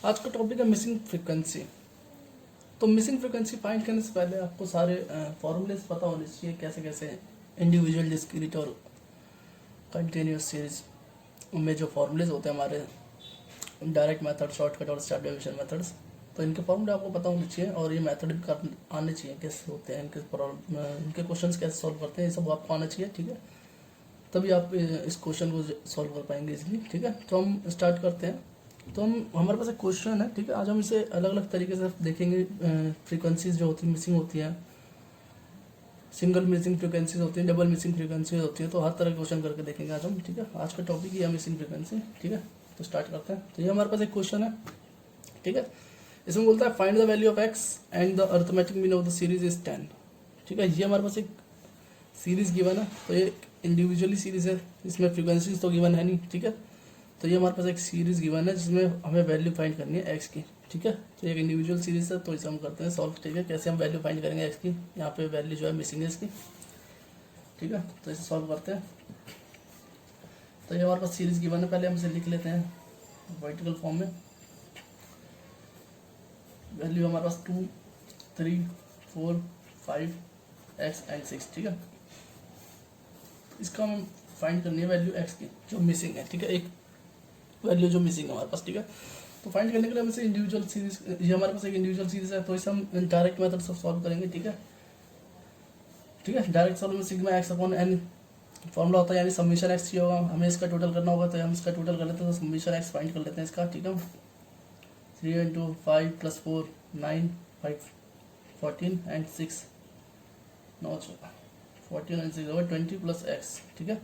आज का टॉपिक है मिसिंग फ्रीक्वेंसी। तो मिसिंग फ्रीक्वेंसी फाइंड करने से पहले आपको सारे फॉर्मूलेज पता होने चाहिए, कैसे कैसे इंडिविजुअल, डिस्क्रीट और कंटिन्यूस सीरीज में जो फॉर्मूलेज होते हैं हमारे, डायरेक्ट मेथड, शॉर्टकट और स्टेप डेविएशन मेथड्स, तो इनके फॉर्मूले आपको पता होने चाहिए और ये मेथड भी आने चाहिए, कैसे होते हैं इनके क्वेश्चंस कैसे सॉल्व करते हैं, ये सब आपको आना चाहिए। ठीक है, तभी आप इस क्वेश्चन को सॉल्व कर पाएंगे इसलिए। ठीक है, तो हम स्टार्ट करते हैं। तो हमारे पास एक क्वेश्चन है। ठीक है, आज हम इसे अलग अलग तरीके से देखेंगे। फ्रीक्वेंसीज जो होती है मिसिंग होती है, सिंगल मिसिंग फ्रीक्वेंसीज होती है, डबल मिसिंग फ्रीक्वेंसीज होती है, तो हर तरह के क्वेश्चन करके देखेंगे आज हम। ठीक है, आज का टॉपिक ही है मिसिंग फ्रीक्वेंसी। ठीक है, तो स्टार्ट करते हैं। तो ये हमारे पास एक क्वेश्चन है। ठीक है, इसमें बोलता है find the value of x and the arithmetic mean of the series is 10। ठीक है, ये हमारे पास एक सीरीज गिवन है, तो ये इंडिविजुअली सीरीज है, इसमें फ्रीक्वेंसीज तो गिवन है नहीं। ठीक है, तो ये हमारे पास एक सीरीज गिवन है जिसमें हमें वैल्यू फाइंड करनी है एक्स की। ठीक है, तो एक इंडिविजुअल सीरीज है, तो इसे हम करते हैं सॉल्व। ठीक है, कैसे हम वैल्यू फाइंड करेंगे एक्स की, यहाँ पे वैल्यू जो है मिसिंग है इसकी। ठीक है, तो इसे सॉल्व करते हैं। तो ये हमारे पास सीरीज गिवन है, पहले हम इसे लिख लेते हैं वर्टिकल फॉर्म में। वैल्यू हमारे पास 2, 3, 4, 5 एक्स एंड 6। ठीक है, इसका हम फाइंड करनी है वैल्यू एक्स की जो मिसिंग है। ठीक है, एक वैल्यू जो मिसिंग है हमारे पास। ठीक है, तो फाइंड करने के लिए हम इसे इंडिविजुअल सीरीज, ये हमारे पास एक इंडिविजुअल सीरीज है, तो इसे हम डायरेक्ट मेथड से सॉल्व करेंगे। ठीक है, ठीक है, डायरेक्ट सॉल्व में sigma x upon n formula होता है, यानी समीशन एक्स चाहिए होगा, हमें इसका टोटल करना होगा, तो हम इसका टोटल कर लेते हैं, तो समीशन एक्स फाइंड कर लेते हैं इसका। ठीक है, 3 इंटू 5 प्लस 4 9 5 14 एंड 6 9 14 एंड 6 होगा 20 प्लस एक्स। ठीक है,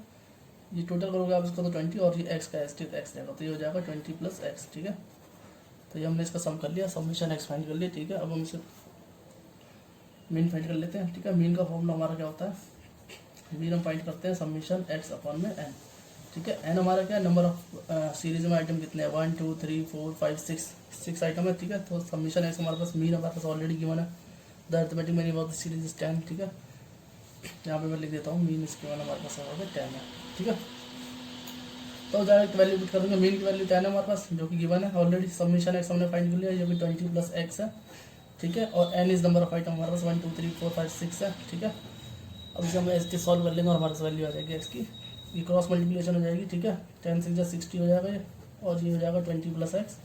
ये टोटल करोगे आप इसका तो 20 और ये एक्स का एस्टिक एक्स जाएगा, तो ये हो जाएगा 20 प्लस एक्स। ठीक है, तो ये हमने इसका सम कर लिया, समीशन एक्स फाइंड कर लिया। ठीक है, अब हम इसे मीन फाइंड कर लेते हैं। ठीक है, मीन का फॉर्मूला हमारा क्या होता है, मीन हम फाइंड करते हैं समीशन एक्स अपॉन में एन। ठीक है, एन हमारा क्या है, नंबर ऑफ सीरीज में आइटम कितने हैं, 1 2 3 4 5 6 आइटम है। ठीक है, तो समीशन एक्स हमारे पास, मीन हमारे पास ऑलरेडी गिवन है, the arithmetic mean of the series is 10। ठीक है, यहाँ पे मैं लिख देता हूँ मीन इसके वन हमारे पास होगा 10 है। ठीक है, तो डायरेक्ट वैल्यू पुट कर देंगे, मीन की वैल्यू 10 है हमारे पास जो कि गिवन है ऑलरेडी, समीशन एक्स हमने फाइंड कर लिया, ये भी 20 प्लस एक्स है। ठीक है, और n is number of item हमारे पास 1 2 3 4 5 6 है। ठीक है, अब इसे हम एस टी सॉल्व कर लेंगे और हमारे पास वैल्यू आ जाएगी एक्स की, ये क्रॉस मल्टीप्लिकेशन हो जाएगी। ठीक है, 10 6 60 हो जाएगा ये, और ये हो जाएगा 20 प्लस एक्स।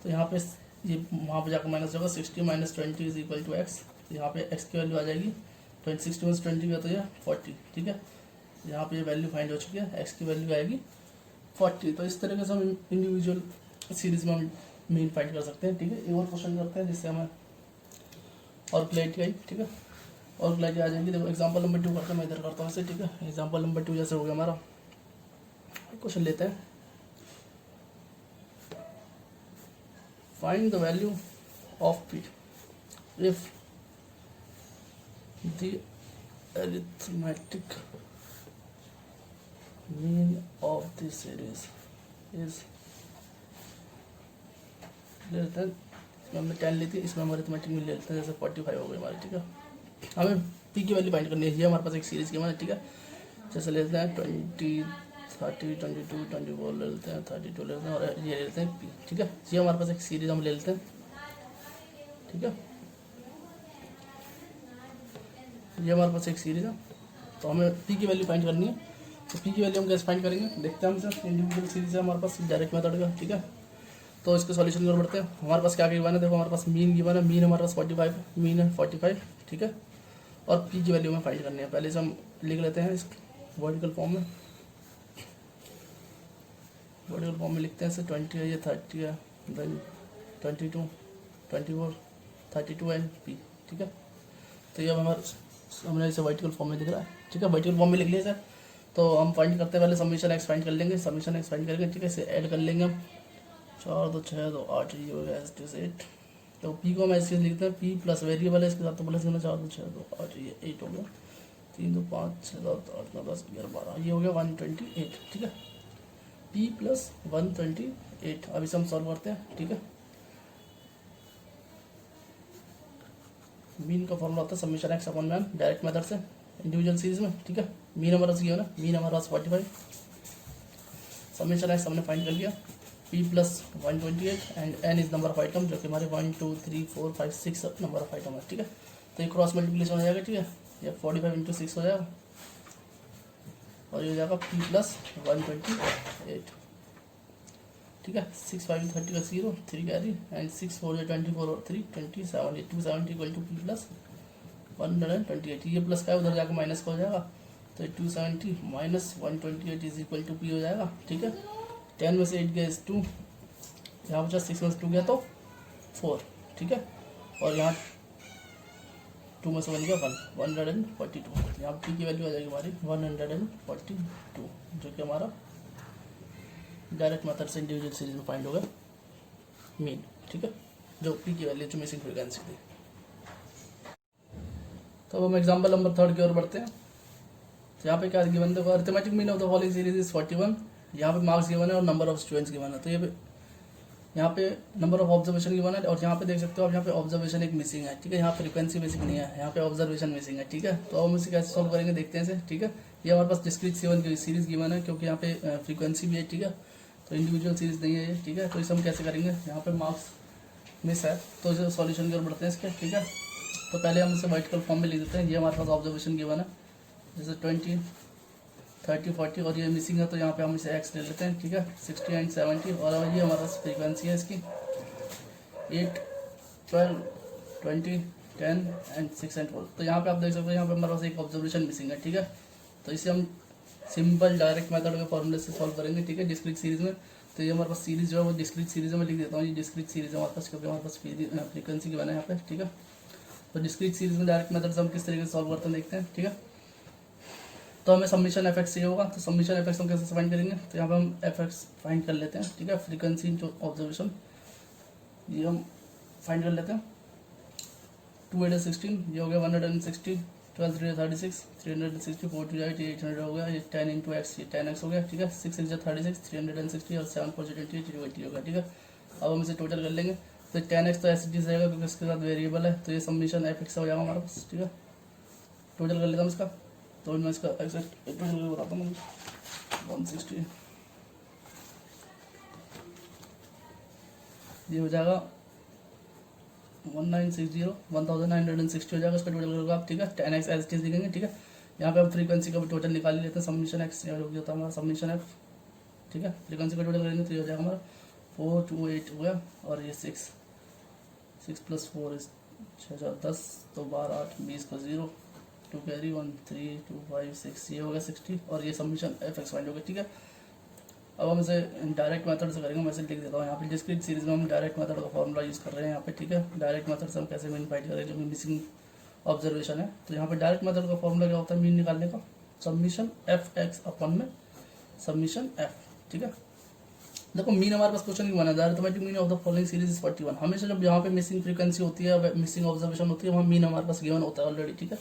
तो यहाँ पे ये वहाँ पे जाकर माइनस होगा, 60 minus 20 is equal to x. तो यहाँ पे एक्स की वैल्यू आ जाएगी 60 माइनस 20 का, तो ये 40। ठीक है, यहाँ पे ये वैल्यू फाइंड हो चुकी है, एक्स की वैल्यू आएगी 40। तो इस तरीके से हम इंडिविजुअल सीरीज में हम मीन फाइंड कर सकते हैं। ठीक है, एक और क्वेश्चन करते हैं जिससे हमें और क्लैरिटी आई। ठीक है, और क्लैरिटी आ जाएगी। देखो एग्जांपल नंबर 2 करते हैं, मैं इधर करता हूँ इसे। ठीक है, एग्जांपल नंबर 2 जैसे हो गया हमारा, क्वेश्चन लेते हैं, find the value of P if the arithmetic mean of the series is, ले लेते हैं, इसमें हमने 10 ली थी, इसमें हम अरिथमेटिक मीन ले लेते हैं, जैसे 45 हो गई हमारी। ठीक है, हमें पी की वैल्यू फाइंड करनी है, ये हमारे पास एक सीरीज की है। ठीक है, जैसे ले लेते हैं 20 30 22 24 ले लेते हैं, 32 ले लेते हैं, और ये ले लेते हैं पी। ठीक है, ये हमारे पास एक सीरीज हम ले लेते हैं। ठीक है, ये हमारे पास एक सीरीज है, तो हमें पी की वैल्यू फाइंड करनी है। तो पी की वैल्यू हम कैसे फाइंड करेंगे, देखते हैं हम सर, इंडिविजुअल सीरीज है हमारे पास डायरेक्ट मेथड का। ठीक है, तो इसके सॉल्यूशन की ओर बढ़ते हैं। हमारे पास क्या गिवन है, देखो हमारे पास मीन गिवन है, मीन हमारे पास 45 मीन है 45। ठीक है, और पी की वैल्यू में फाइंड करनी है, पहले से हम लिख लेते हैं इस वर्टिकल फॉर्म में। वर्टिकल फॉर्म में लिखते हैं इसे, 20 है, ये 30 है, देन 22 24 32 एंड पी। ठीक है, तो ये हमने इसे वर्टिकल फॉर्म में दिख रहा है। ठीक है, वर्टिकल फॉर्म में लिख लिया सर। तो हम फाइंड करते हैं, पहले समीशन एक्स फाइंड कर लेंगे, समीशन एक्स फाइंड करेंगे। ठीक है, इसे ऐड कर लेंगे हम, 4 2 6 2 8, ये हो गया एस टी से 8। तो पी को हम ऐसे लिखते हैं, पी प्लस वेरिएबल है इसके साथ, तो प्लस करना 4 2 6 2 8, ये 8 हो गया, 3 2 5 6 7 8 9 10 11 12, ये हो गया 128। ठीक है, पी प्लस 128। अब इसे हम सॉल्व करते हैं। ठीक है, मीन का फॉर्मूला होता है समीशन एक्स अपॉन में डायरेक्ट मेथड से इंडिविजुअल सीरीज में। ठीक है, मीन हमारा ये हो ना, मीन हमारा 45, समीशन एक्स हमने फाइंड कर लिया। p plus 128 and n is number of item, जो कि हमारे 1 2 3 4 5 6 नंबर ऑफ आइटम है, ठीक है। तो ये क्रॉस मल्टीप्लिकेशन हो जाएगा, ठीक है, ये 45 इंटू 6 हो जाएगा और ये हो जाएगा p प्लस 128, ठीक है। 6 5 30 का 0 3 कैरी एंड 6 4 24 और 3 27, 270 इक्वल टू p प्लस 128। ये प्लस का है उधर जाकर माइनस का हो जाएगा, तो 270 minus 128 is equal to p हो जाएगा, ठीक है। 10 में से 8 गया 2, यहाँ बचा 6 में से 2 गया तो 4, ठीक है। और यहाँ 2 में से 1 गया 142, यहाँ p की वैल्यू आ जाएगी हमारी 142, जो कि हमारा डायरेक्ट मेथड से इंडिविजुअल सीरीज में फाइंड होगा मीन, ठीक है, जो p की वैल्यू जो मिसिंग फ्रीक्वेंसी थी। तो अब हम एग्जाम्पल नंबर 3 की ओर बढ़ते हैं। तो यहाँ पे क्या गिवन देखो, arithmetic mean of the following series is 41, यहाँ पे मार्क्स गिवन है और नंबर ऑफ स्टूडेंट्स गिवन है। तो ये यहाँ पे नंबर ऑफ ऑब्जर्वेशन गिवन है और यहाँ पे देख सकते हो आप, यहाँ पे ऑब्जर्वेशन एक मिसिंग है, ठीक है। यहाँ फ्रीक्वेंसी मिसिंग नहीं है, यहाँ पे ऑब्जर्वेशन मिसिंग है, ठीक है। तो अब हम इसे कैसे सॉल्व करेंगे देखते हैं इसे, ठीक है। ये हमारे पास डिस्क्रीट सीरीज गिवन है क्योंकि यहाँ पे फ्रीक्वेंसी भी है, ठीक है, तो इंडिविजुअल सीरीज नहीं है ये, ठीक है। तो इसे हम कैसे करेंगे, यहाँ पे मार्क्स मिस है तो इसे सॉल्यूशन की ओर बढ़ते हैं इसके, ठीक है। तो पहले हम इसे वर्टिकल फॉर्म में लिख देते हैं। ये हमारे पास ऑब्जर्वेशन गिवन है जैसे 20 30 40 और ये मिसिंग है, तो यहाँ पे हम इसे x ले लेते हैं, ठीक है, 60 एंड 70। और ये हमारा फ्रीक्वेंसी है इसकी 8 12 20 10 एंड 6 एंड 4। तो यहाँ पे आप देख सकते हो, यहाँ पे हमारे पास एक ऑब्जर्वेशन मिसिंग है, ठीक है। तो इसे हम सिंपल डायरेक्ट मेथड के फॉर्मूले से सॉल्व करेंगे, ठीक है, डिस्क्रीट सीरीज में। तो ये हमारे पास सीरीज जो है वो डिस्क्रीट सीरीज में लिख देता हूँ, ये डिस्क्रीट सीरीज है हमारे पास क्योंकि हमारे पास फ्रीक्वेंसी की बना है यहाँ पे, ठीक है। तो डिस्क्रीट सीरीज में डायरेक्ट मेथड से हम किस तरीके से सॉल्व करते हैं देखते हैं, ठीक है। तो हमें समीशन एफ एक्स चाहिए होगा, तो समीशन एफ एक्स हम कैसे फाइंड करेंगे, तो यहाँ पे हम एफ एक्स फाइंड कर लेते हैं, ठीक है। फ्रीक्वेंसी इंटू ऑब्जर्वेशन ये हम फाइंड कर लेते हैं। 2 8 16 ये हो गया 160, 12 3 36 360, 4 2 8 800 हो गया, ये 10 इंटू एक्स, ये 10x हो गया, ठीक है। 6 6 36 360 और 7 4 28 80 होगा, ठीक है। अब हम इसे टोटल कर लेंगे, तो 10x तो ऐसे चीज रहेगा क्योंकि इसके साथ वेरिएबल है, तो ये समीशन एफ एक्स हो जाएगा हमारे पास, ठीक है। टोटल कर लेता हूँ इसका, तो मैं इसका एग्जैक्ट टोटल बताता हूँ। 160 ये हो जाएगा 1960 हो जाएगा इसका टोटल करोगे आप, ठीक है। 10x एज चीज लिखेंगे, ठीक है। यहाँ पे हम फ्रीक्वेंसी का भी टोटल निकाल ही लेते हैं, समीशन एक्स हो जाता है हमारा समीशन एफ, ठीक है। फ्रीक्वेंसी का टोटल करेंगे तो ये हो जाएगा हमारा 428 हो गया और ये 6 प्लस 4 6 4 10, तो 12 8 20 का 0 2 कैरी 1 3 2 5 6, ये हो गया 60 और ये समीशन एफ एक्स फाइंड हो गया, ठीक है। अब हम इसे डायरेक्ट मेथड से करेंगे, मैं इसे लिख देता हूँ यहाँ पे। डिस्क्रीट सीरीज में हम डायरेक्ट मेथड का फॉर्मूला यूज़ कर रहे हैं यहाँ पे, ठीक है। डायरेक्ट मेथड से हम कैसे मीन फाइंड करेंगे, जो मिसिंग ऑब्जर्वेशन है। तो यहाँ पे डायरेक्ट मेथड का फॉर्मूला क्या होता है मीन निकालने का, सबमिशन एफ एक्स अपन में सबमिशन एफ, ठीक है। देखो मीन हमारे पास क्वेश्चन की बना है, arithmetic mean of the following series is 41। हमेशा जब यहाँ पे मिसिंग फ्रीक्वेंसी होती है, मिसिंग ऑब्जर्वेशन होती है, वहाँ मीन हमारे पास गिवन होता है ऑलरेडी, ठीक है।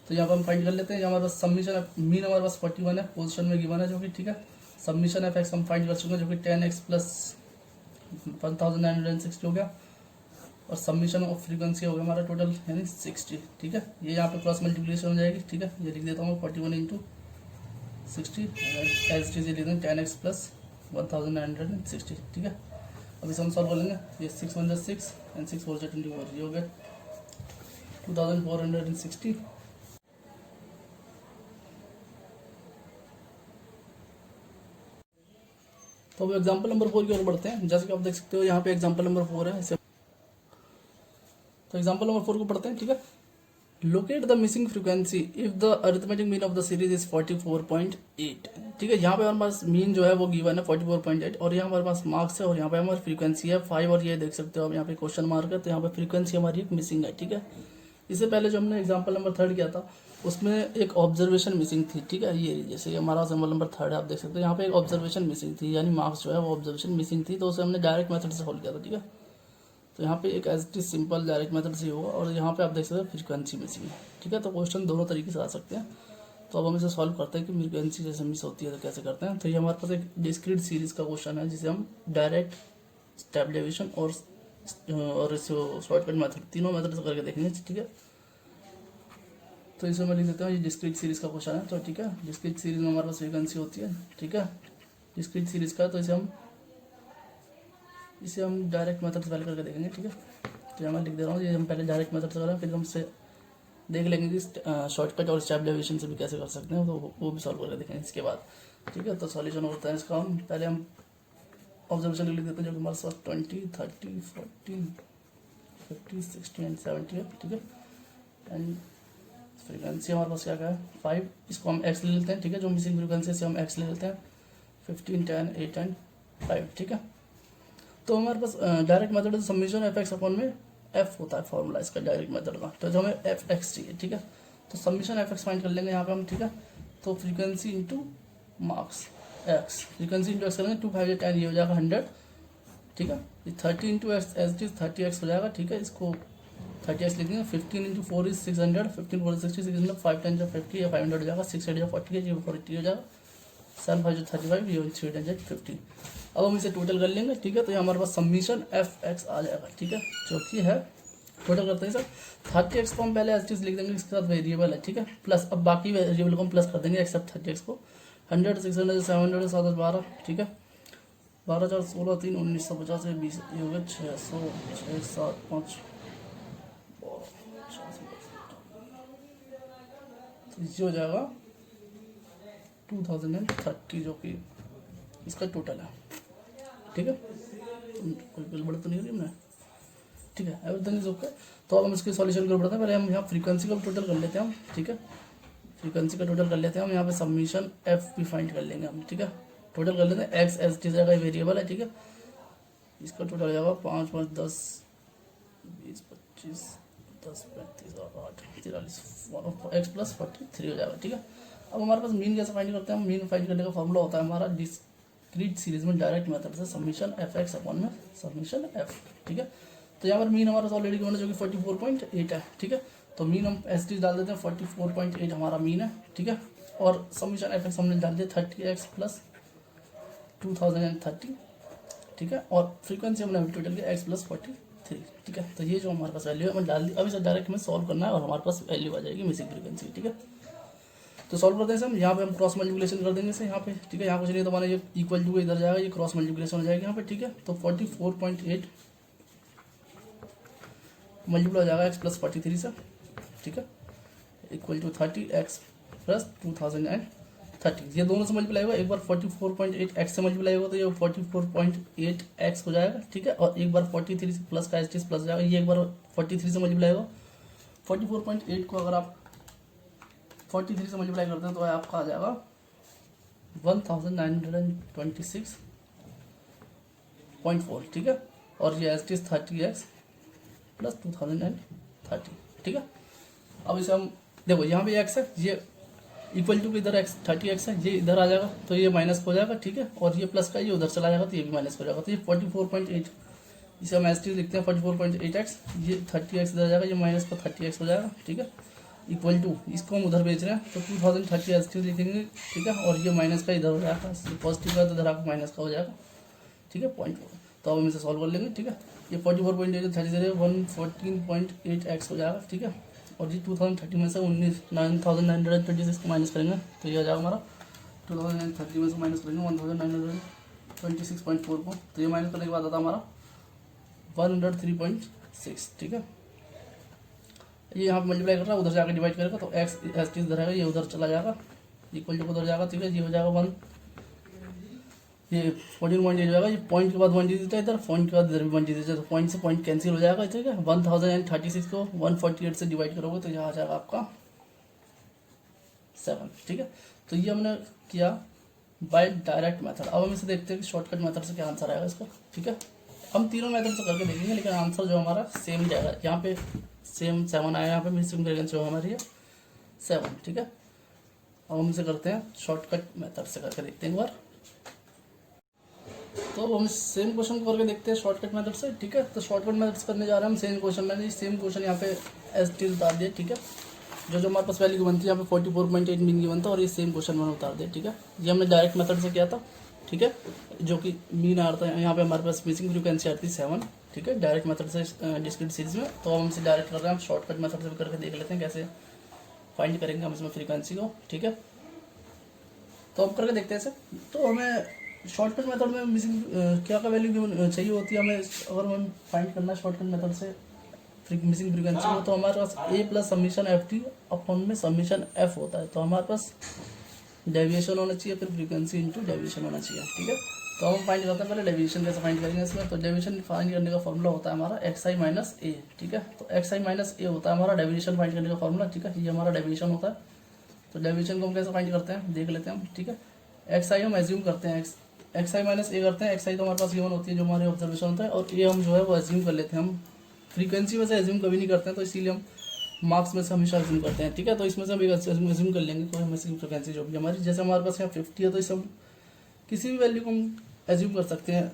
तो यहाँ पर हम फाइंड कर लेते हैं, हमारे पास सबमिशन मीन हमारे पास 41 है, पोजीशन में गिवन है जो कि, ठीक है। सबमिशन एफ एक्स हम फाइंड कर चुके हैं जो कि 10x प्लस 1960 हो गया और सबमिशन ऑफ फ्रीक्वेंसी हो गया हमारा टोटल यानी 60, ठीक है। ये यहाँ पे क्रॉस मल्टीप्लिकेशन हो जाएगी, ठीक है। ये लिख देता हूँ 41 इंटू 60 एज टी लिख देंगे 10x प्लस 1960, ठीक है। अब इसे हम सॉल्व कर लेंगे, ये 6 1 6 एंड 6 4 24, ये हो गया 2460। तो अब एग्जाम्पल नंबर 4 की ओर बढ़ते हैं। जैसे कि आप देख सकते हो यहाँ पे एग्जाम्पल नंबर 4 है इसे, तो एग्जाम्पल नंबर 4 को पढ़ते हैं, ठीक है। Locate the missing frequency if the arithmetic mean of the series is 44.8, ठीक है। यहाँ पे हमारे पास मीन जो है वो गिवन है 44.8 और यहाँ हमारे पास मार्क्स है और यहाँ पे हमारी फ्रीक्वेंसी है 5 और ये देख सकते हो आप यहाँ पे क्वेश्चन मार्क है, तो यहाँ पे फ्रीक्वेंसी हमारी एक मिसिंग है, ठीक है। इससे पहले जो हमने एग्जाम्पल नंबर 3 किया था उसमें एक ऑब्जर्वेशन मिसिंग थी, ठीक है। ये जैसे हमारा एग्जाम्पल नंबर 3 है, आप देख सकते हो यहाँ पे एक ऑब्जर्वेशन मिसिंग थी, यानी मार्क्स जो है वो ऑब्जर्वेशन मिसिंग थी, तो उसे हमने डायरेक्ट मेथड से सॉल्व किया था, ठीक है। तो यहाँ पे एक as it simple direct method से होगा और यहाँ पे आप देख सकते हो फ्रीक्वेंसी मिसिंग है, ठीक है। तो क्वेश्चन दोनों तरीके से आ सकते हैं। तो अब हम इसे सॉल्व करते हैं कि फ्रीक्वेंसी जैसे मिस होती है तो कैसे करते हैं। तो ये हमारे पास एक डिस्क्रीट सीरीज का क्वेश्चन है जिसे हम डायरेक्ट, स्टेप डेविएशन और शॉर्टकट मेथड तीनों मेथड से करके देखेंगे, ठीक है। तो इसे मैं लिख देता हूँ, ये डिस्क्रीट सीरीज का क्वेश्चन है, तो ठीक है। डिस्क्रीट सीरीज में हमारे पास फ्रीक्वेंसी होती है, ठीक है, डिस्क्रीट सीरीज का। तो इसे हम इसे हम डायरेक्ट मेथड से पहले करके देखेंगे, ठीक है। तो यहाँ मैं लिख दे रहा हूँ, ये हम पहले डायरेक्ट मेथड से कर रहे हैं, फिर हमसे देख लेंगे कि शॉर्टकट और स्टेप डेविएशन से भी कैसे कर सकते हैं, तो वो भी सॉल्व करके देखेंगे इसके बाद, ठीक है। तो सॉल्यूशन होता है इसका, हम पहले हम ऑब्जर्वेशन लिख देते हैं जो कि हमारे पास 20, 30, 40, 50, 60 एंड 70 है, ठीक है। एंड फ्रीक्वेंसी हमारे पास क्या है 5, इसको हम एक्स ले लेते हैं, ठीक है। जो मिसिंग फ्रीक्वेंसी से हम एक्स ले लेते हैं 15, 10, 8 एंड 5, ठीक है। तो हमारे पास direct method summation F X upon में एफ होता है फॉर्मूला इसका डायरेक्ट मेथड का, तो जो हमें एफ एक्स चाहिए, ठीक है। तो समीशन एफ एक्स फाइंड कर लेंगे यहाँ पे हम, ठीक है। तो frequency into marks x, frequency into x करेंगे 2, 5 या 10, ये हो जाएगा 100, ठीक है। 30 into x as it is 30x हो जाएगा, ठीक है। इसको 30x लिख देंगे। 15 इंटू 4 इज 600, 15 4 60, 600, 5 10 जो 50 या 500 हो जाएगा, 6 8 जो 40 है, ये 40 हो जाएगा, 7 5 जो 35, ये 3 10 जो 50। अब हम इसे टोटल कर लेंगे, ठीक है। तो ये हमारे पास समीशन एफ एक्स आ जाएगा, ठीक है, जो कि है टोटल करते हैं सर 30x को हम पहले एज लिख देंगे, इसके साथ वेरिएबल है, ठीक है, प्लस अब बाकी वेरिएबल को हम प्लस कर देंगे एक्सेप्ट 30x को। 100 600 700 7 12, ठीक है। 12 4 16 3 1950 20 ये हो गया 600 6 7 5 ये हो जाएगा 2030, जो कि इसका टोटल है, ठीक है। कोई गड़बड़ तो नहीं हो रही हमने, ठीक है, एवरीथिंग इज ओके। तो अब हम इसके सॉल्यूशन कर पड़ते हैं, पहले हम यहाँ फ्रीक्वेंसी का टोटल कर लेते हैं हम, ठीक है। फ्रीक्वेंसी का टोटल कर लेते हैं हम, यहाँ पे सबमिशन एफ भी फाइंड कर लेंगे हम, ठीक है। टोटल कर लेते हैं, एक्स एस टी का वेरिएबल है, ठीक है। इसका टोटल हो जाएगा 5 5 10 20 25 10 35 और 8 43 एक्स प्लस 43 हो जाएगा, ठीक है। अब हमारे पास मीन कैसे फाइंड करते हैं हम, मीन फाइंड करने का फॉर्मूला होता है हमारा डिस्क्रीट सीरीज में डायरेक्ट मेथड से समीशन एफ एक्स अपॉन में समीशन एफ, ठीक है। तो यहाँ पर मीन हमारा ऑलरेडी गिवन है जो कि 44.8 है, ठीक है। तो मीन हम एस टी डाल देते हैं, 44.8 हमारा मीन है, ठीक है। और समीशन एफ एक्स हमने डाल दिया 30x प्लस 2030, ठीक है। और फ्रीक्वेंसी हमने अभी टोटल किया एक्स प्लस 43, ठीक है। तो ये जो हमारे पास वैल्यू है मैं डाल दी, अब इसे डायरेक्ट में सॉल्व करना है और हमारे पास वैल्यू आ जाएगी मिसिंग फ्रीक्वेंसी, ठीक है। तो सॉल्व करते हैं हम, यहाँ पे हम क्रॉस मल्टीप्लिकेशन कर देंगे इसे यहाँ पे, ठीक है। यहाँ कुछ नहीं तो हमारा ये इक्वल टू इधर जाएगा, ये क्रॉस मल्टीप्लिकेशन हो जाएगा यहाँ पे, ठीक है। तो 44.8 मल्टीप्लाई हो जाएगा एक्स प्लस 43 से, ठीक है, इक्वल टू 30x प्लस 2030, ये दोनों से मल्टीप्लाई होगा। एक बार 44.8 एक्स से मल्टीप्लाई होगा तो ये 44.8 एक्स हो जाएगा, ठीक है। और एक बार 43 प्लस का एस प्लस जाएगा, ये एक बार 43 से मल्टीप्लाई होगा। 44.8 को अगर आप 43 से मल्टीप्लाई करते हैं तो आपका आ जाएगा 1926.4, ठीक है। और ये एस 30x प्लस 2030, ठीक है। अब इसे हम देखो यहाँ पे x है, ये इक्वल टू इधर x 30x है, ये इधर आ जाएगा तो ये माइनस हो जाएगा, ठीक है। और ये प्लस का ये उधर चला जाएगा तो ये भी माइनस हो जाएगा, तो ये 44.8 इसे हम एस टी लिखते हैं 44.8x, ये 30x इधर जाएगा, ये माइनस का 30x हो जाएगा, ठीक है। इक्वल टू इसको हम उधर बेच रहे हैं तो 2030 एस टी लिखेंगे, ठीक है। और ये माइनस का इधर हो जाएगा, पॉजिटिव का तो इधर आपको माइनस का हो जाएगा, ठीक है, 0.4। तो अब हम इसे सॉल्व कर लेंगे, ठीक है। ये 44.8 30 114.8x हो जाएगा, ठीक है। और ये 2030 में से 9,926 को माइनस करेंगे तो ये आ जाएगा हमारा 2030 में से माइनस करेंगे 1926.4 को, तो ये माइनस करने के बाद आता हमारा 103.6, ठीक है। ये यहाँ पे मल्टीप्लाई कर रहा है, उधर जाकर डिवाइड करेगा तो एक्स एस टी इधर रहेगा, ये उधर चला जाएगा, इक्वल टू उधर जाएगा, ठीक है। ये हो जाएगा 1, ये 14.8 हो जाएगा, ये पॉइंट के बाद 1 डिजिट है इधर, पॉइंट के बाद इधर भी 1 डिजिट है, तो पॉइंट से पॉइंट कैंसिल हो जाएगा, ठीक है। 1036 को 148 से डिवाइड करोगे तो यहाँ आ जाएगा आपका 7, ठीक है। तो ये हमने किया बाय डायरेक्ट मेथड। अब हम इसे देखते हैं कि शॉर्टकट मेथड से क्या आंसर आएगा इसका, ठीक है। हम तीनों मेथड से करके देखेंगे लेकिन आंसर जो हमारा सेम ही जाएगा, यहाँ पे सेम 7 आया, यहाँ पे मिसिंग फ्रीक्वेंसी जो हमारी है 7, ठीक है। अब हम इसे करते हैं शॉर्टकट मेथड से करके देखते हैं एक बार। तो हम सेम क्वेश्चन को करके देखते हैं शॉर्टकट मेथड से, ठीक है। तो शॉर्टकट मेथड से करने जा रहे हैं हम सेम क्वेश्चन, मैंने सेम क्वेश्चन यहाँ पे एस टी उतार दिया, ठीक है। जो हमारे पास वैल्यू गिवन थी यहाँ पे 44.8 मीन गिवन था और ये सेम क्वेश्चन मैंने उतार दिया, ठीक है। ये हमने डायरेक्ट मेथड से किया था, ठीक है, जो कि मीन आ रहा था यहाँ पे हमारे पास मिसिंग फ्रीक्वेंसी आती 7, ठीक है, डायरेक्ट मेथड से डिस्क्रीट सीरीज में। तो हम इसे डायरेक्ट कर रहे हैं, हम शॉर्टकट मेथड से भी करके देख लेते हैं कैसे फाइंड करेंगे हम इसमें फ्रीक्वेंसी को, ठीक है। तो अब करके देखते हैं सर। तो हमें शॉर्टकट मेथड में मिसिंग क्या का वैल्यू चाहिए होती है हमें, अगर हम फाइंड करना है शॉर्टकट मेथड से मिसिंग फ्रीक्वेंसी हो, तो हमारे पास A plus summation F T upon में समीशन एफ होता है। तो हमारे पास डेविएशन होना चाहिए, फिर फ्रीक्वेंसी इंटू डेविएशन होना चाहिए, ठीक है। तो हम फाइंड करते हैं पहले डेविएशन कैसे फाइंड करेंगे इसमें। तो डेविएशन फाइंड करने का फॉर्मूला होता है हमारा एक्स आई माइनस ए, ठीक है। तो एक्स आई माइनस ए होता है हमारा डेविएशन फाइंड करने का फॉर्मूला, ठीक है। ये हमारा डेविएशन होता है। तो डेविएशन को हम कैसे फाइंड करते हैं देख लेते हैं हम, ठीक है। एक्स आई हम एज्यूम करते हैं, एक्स आई माइनस ए करते हैं। एक्स आई तो हमारे पास गिवन होती है जो हमारे ऑब्जर्वेशन होता है, और ए हम जो है वो एज्यूम कर लेते हैं। हम फ्रीक्वेंसी में से एज्यूम कभी नहीं करते हैं, तो इसीलिए हम मार्क्स में से हमेशा एज्यूम करते हैं, ठीक है। तो इसमें से हम एज्यूम कर लेंगे कोई मिसिंग फ्रीक्वेंसी जो भी हमारी, जैसे हमारे पास यहाँ 50 है, तो इस हम किसी भी वैल्यू को हम एज्यूम कर सकते हैं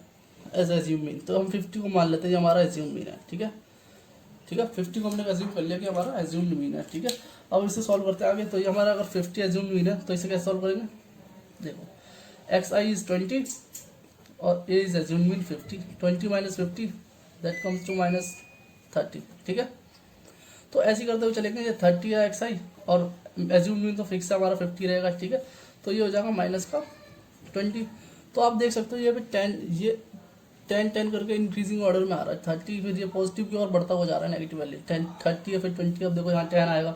एज एज्यूम मीन। तो हम 50 को मान लेते हैं ये हमारा एज्यूम मीन है, ठीक है, ठीक है। 50 को हमने एज्यूम कर लिया कि हमारा एज्यूम मीन है, ठीक है। अब इसे सॉल्व करते हैं आगे। तो ये हमारा अगर 50 एज्यूम मीन है, तो इसे कैसे सॉल्व करेंगे, देखो एक्स आई इज 20 और A is assume mean 50, 20 minus 50 that comes to minus 30, ठीक है। तो ऐसे करते हुए चलेंगे, ये 30 है एक्स आई और एज्यूम मीन तो फिक्स है हमारा 50 रहेगा, ठीक है। तो ये हो जाएगा माइनस का 20। तो आप देख सकते हो ये भी 10 ये 10 करके इंक्रीजिंग ऑर्डर में आ रहा है 30, फिर ये पॉजिटिव की ओर बढ़ता हुआ जा रहा है नेगेटिव वैल्यू 10 30 है फिर 20, अब देखो यहाँ 10 आएगा।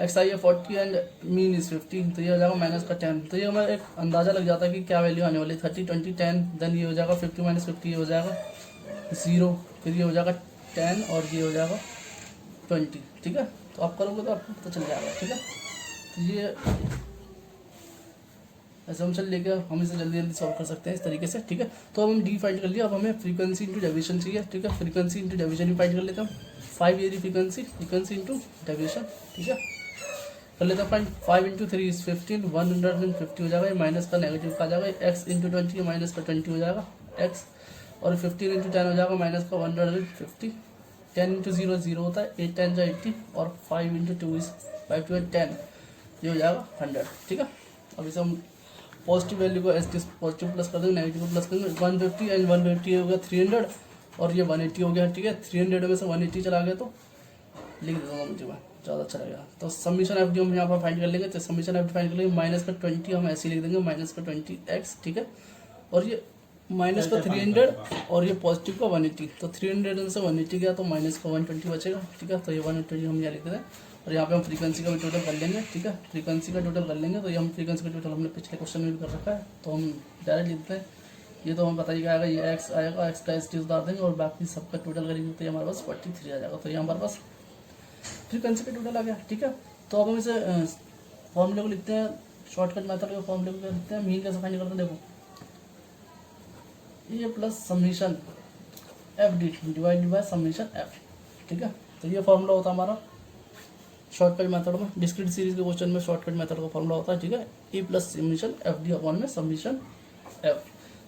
एक्स आई है 40 एंड मीन इज 50, तो ये हो जाएगा माइनस का 10। तो ये हमें एक अंदाजा लग जाता है कि क्या वैल्यू आने वाली है, 30 20 10, देन ये हो जाएगा 50 माइनस 50, ये हो जाएगा 0, फिर ये हो जाएगा 10 और ये हो जाएगा 20, ठीक है। तो आप करोगे तो आपको पता चल जाएगा, ठीक है। तो ये असम्पशन लेके हम इसे जल्दी जल्दी सॉल्व कर सकते हैं इस तरीके से, ठीक है। तो अब हम डी फाइंड कर लिया, अब हमें फ्रीक्वेंसी इंटू डेविएशन चाहिए, ठीक है। फ्रीक्वेंसी इंटू डेविएशन भी फाइंड कर लेते हैं। 5 ये फ्रीक्वेंसी इंटू डेविएशन, ठीक है, कर लेते हैं फाइंड। 5 इंटू 3 इज 15, 150 हो जाएगा, ये माइनस का नेगेटिव का आ जाएगा। एक्स इंटू 20 माइनस का 20 हो जाएगा एक्स, और 15 इंटू 10 हो जाएगा माइनस का 150। 10 इंटू 0 0 होता है, 8 10 80, और 5 इंटू 2 इज 5 2 10, ये हो जाएगा 100, ठीक है। अब इसे हम पॉजिटिव वैल्यू को एस पॉजिटिव प्लस कर देंगे, नेगेटिव को प्लस करेंगे। 150 एंड 150 हो गया 300, और ये 180 हो गया, ठीक है। 300 में से 180 चला गया तो लिख देता हूँ मुझे, मैं ज़्यादा अच्छा लगेगा। तो समीशन एफ डी हम यहाँ पर फाइंड कर लेंगे। तो समीशन एफ डी फाइंड कर लेंगे, माइनस का 20 हम ऐसे ही लिख देंगे, माइनस का 20 एक्स, ठीक है। और ये माइनस का 300 और ये पॉजिटिव का 180, तो 300 में से 180 गया तो माइनस का 120 बचेगा, ठीक है। तो ये 120 हम यहाँ लिख देते हैं, और यहाँ पे हम फ्रीक्वेंसी का भी टोटल कर लेंगे, ठीक है। फ्रीक्वेंसी का टोटल कर लेंगे, तो ये हम फ्रीक्वेंसी का टोटल हमने पिछले क्वेश्चन में भी कर रखा है, तो हम डायरेक्ट लिखते हैं। ये तो हम बताइए आएगा, ये एक्स आएगा, एक्स का एस टी उतार देंगे और बाकी सबका टोटल करेंगे, तो ये हमारे पास 43 आ जाएगा। तो ये हमारे पास फ्रीक्वेंसी का टोटल आ गया, ठीक है। तो अब हम इसे फॉर्मूले को लिखते हैं, शॉर्टकट मेथड के फॉर्मूले को लिखते हैं। मीन कैसे फाइंड करते हैं, देखो ये plus summation F D divided by summation F, ठीक है। तो ये फॉर्मूला होता है हमारा शॉर्टकट मेथड में, डिस्क्रीट सीरीज के क्वेश्चन में शॉर्टकट मेथड का फॉर्मूला होता है, ठीक है। A plus summation F D upon में समीशन एफ।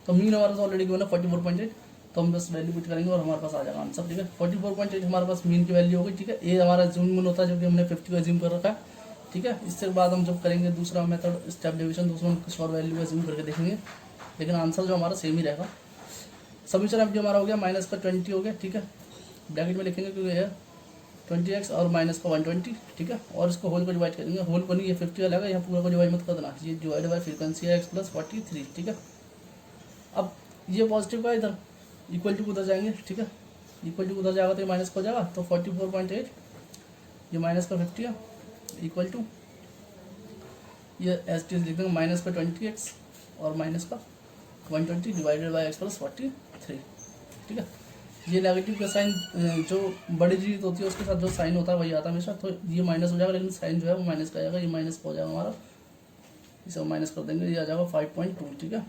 तो मीन हमारे पास ऑलरेडी गिवन है 44.8, तो हम बस वैल्यू पुट करेंगे और हमारे पास आ जाएगा आंसर, ठीक है। 44.8 हमारे पास मीन की वैल्यू होगी, ठीक है। ए हमारा जूम मीन होता है जो कि हमने 50 को एज्यूम कर रखा है, ठीक है। इसके बाद हम जब करेंगे दूसरा मेथड स्टेप डिवीजन, तो उसमें हम कुछ और वैल्यू एज्यूम करके देखेंगे, लेकिन आंसर जो हमारा सेम ही रहेगा। समीशन एफ डी हमारा हो गया, माइनस का 20 हो गया, ठीक है। ब्रैकेट में लिखेंगे क्योंकि ये 20x और माइनस का 120, ठीक है। और इसको होल को डिवाइड करेंगे, होल को नहीं, ये 50 अलग है, यहाँ पूरा को डिवाइड मत कर देना, ये डिवाइड बाय फ्रीक्वेंसी है एक्स प्लस 43, ठीक है। अब ये पॉजिटिव का इधर इक्वल टू उधर जाएंगे, ठीक है। इक्वल टू उधर जाएगा तो ये माइनस हो जाएगा, तो 44.8 ये माइनस का 50 है, इक्वल टू ये एस टी लिख देंगे माइनस का 20x और माइनस का 120 डिवाइडेड बाई एक्स प्लस 43, ठीक है। ये नेगेटिव का साइन जो बड़ी चीज होती है उसके साथ जो साइन होता है वही आता है हमेशा, तो ये माइनस हो जाएगा, लेकिन साइन जो है वो माइनस का आ जाएगा, ये माइनस हो जाएगा हमारा, इसे माइनस कर देंगे, ये आ जाएगा 5.2, ठीक है।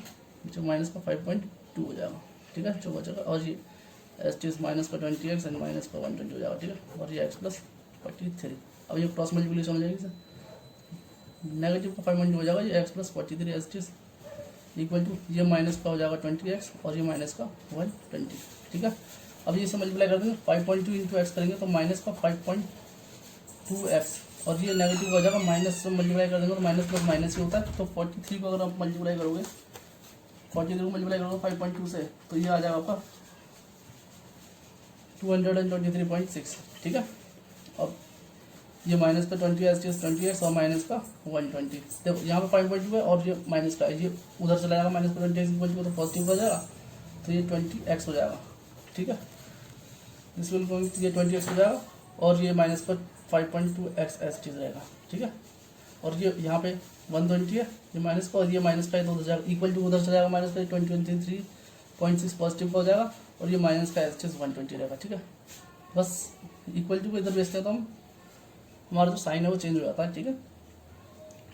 जो माइनस का 5.2 हो जाएगा, ठीक है, जो बचेगा। और ये एस टी माइनस का 20x एंड माइनस का 120 हो जाएगा, ठीक है। और ये एक्स प्लस 43, अब ये क्रॉस मल्टीप्लिकेशन हो जाएगी सर, नेगेटिव का 5.2 हो जाएगा, ये x plus 43 s t equal to ये माइनस का हो जाएगा 20x और ये माइनस का 120, ठीक है। अब ये से मल्टीप्लाई कर देंगे, 5.2 इंटू एक्स करेंगे तो माइनस का 5.2x, और ये नेगेटिव हो जाएगा, माइनस से मल्टीप्लाई कर देंगे तो माइनस प्लस माइनस ही होता है। तो 43 को अगर आप मल्टीप्लाई करोगे, 43 को मल्टीप्लाई करोगे 5.2 से, तो ये आ जाएगा आपका 223.6, ठीक है। अब ये माइनस का 20 और माइनस का 120। देखो यहाँ पे 5.2 है और ये माइनस का है, ये उधर चला जाएगा माइनस का 20 तो पॉजिटिव हो जाएगा, तो ये 20x हो जाएगा। ठीक है, दिस विल गोइंग, ये 20x हो जाएगा और ये माइनस का 5.2x एस टी रहेगा। ठीक है, और ये यहाँ पे 120 है, ये माइनस का और ये माइनस का है, तो उधर जाएगा इक्वल टू उधर चला जाएगा माइनस का 23.6 पॉजिटिव हो जाएगा और ये माइनस का एस 120 रहेगा। ठीक है, बस इक्वल टू को इधर भेजते हैं तो हम हमारा जो साइन है वो चेंज हो जाता है। ठीक है,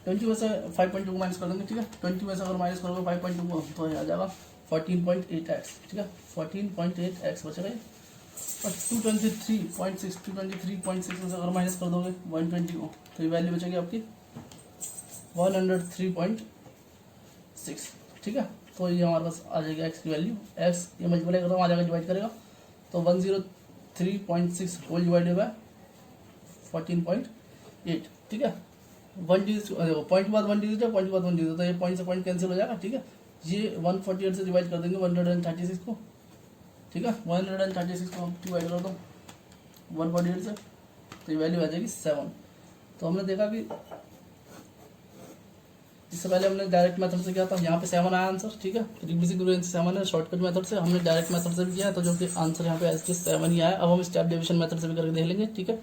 20 में से 5.2 को माइनस कर देंगे। ठीक है, 20 में से अगर माइनस करोगे 5.2 को तो आ जाएगा 14.8x। ठीक है, 14.8x बचेगा ये, और 223.6 में से अगर माइनस कर दोगे 120 को तो ये वैल्यू बचेगी आपकी 103.6। ठीक है, तो ये हमारे पास आ जाएगी x की वैल्यू। x ये मल्टीप्लाई करो आ जाएगा, डिवाइड करेगा तो 103.6 होल डिवाइडेड बाय 14.8। ठीक है, 1 डिजिट पॉइंट के बाद 1 डिजिट है, पॉइंट के बाद 1 डिजिट, तो ये पॉइंट से पॉइंट कैंसिल हो जाएगा। ठीक है, ये 148 से डिवाइड कर देंगे 136 को। ठीक है, 136 को डिवाइड कर दो 148 से तो ये वैल्यू आ जाएगी 7। तो हमने देखा कि इससे पहले हमने डायरेक्ट मेथड से किया था, यहाँ पे 7 आया आंसर। ठीक है, रिड्यूसिंग फ्रीक्वेंसी 7 है, शॉर्टकट मेथड से हमने डायरेक्ट मेथड से भी किया तो जो कि आंसर यहाँ पे एस 7 ही आया। अब हम स्टेप डिवीजन मेथड से भी करके देख लेंगे। ठीक है,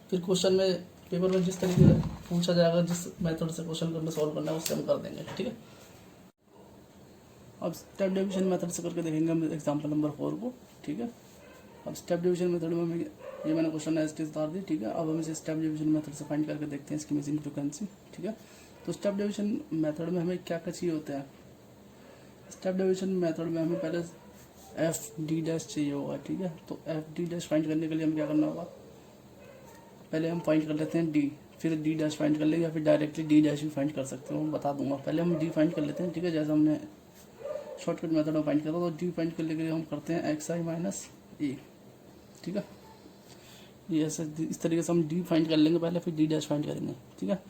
फिर क्वेश्चन में पेपर में जिस तरीके से पूछा जाएगा, जिस मेथड से क्वेश्चन करना सॉल्व करना है उससे हम कर देंगे। ठीक है, अब स्टेप डिवीजन मेथड से करके देखेंगे हम एग्जाम्पल नंबर 4 को। ठीक है, अब स्टेप डिवीजन मेथड में हमें ये मैंने क्वेश्चन एस टी उतार दी। ठीक है, अब हम इसे स्टेप डिवीजन मेथड से फाइंड करके देखते हैं इसकी मिसिंग फ्रीक्वेंसी। ठीक है, तो स्टेप डिवीजन मेथड में हमें क्या क्या चाहिए होता है। स्टेप डिवीजन मेथड में हमें पहले एफ डी डैश चाहिए होगा। ठीक है, तो एफ डी डैश फाइंड करने के लिए हमें क्या करना होगा, पहले हम फाइंड कर लेते हैं डी, फिर डी डैश फाइंड कर लेंगे या फिर डायरेक्टली डी डैश भी फाइंड कर सकते हो, मैं बता दूंगा। पहले हम डी फाइंड कर लेते हैं। ठीक है, जैसे हमने शॉर्टकट मेथड में फाइंड किया था, तो डी फाइंड करने के लिए हम करते हैं एक्स आई माइनस ए। ठीक है, ये ऐसे इस तरीके से हम डी फाइंड कर लेंगे पहले, फिर डी डैश फाइंड करेंगे। ठीक है,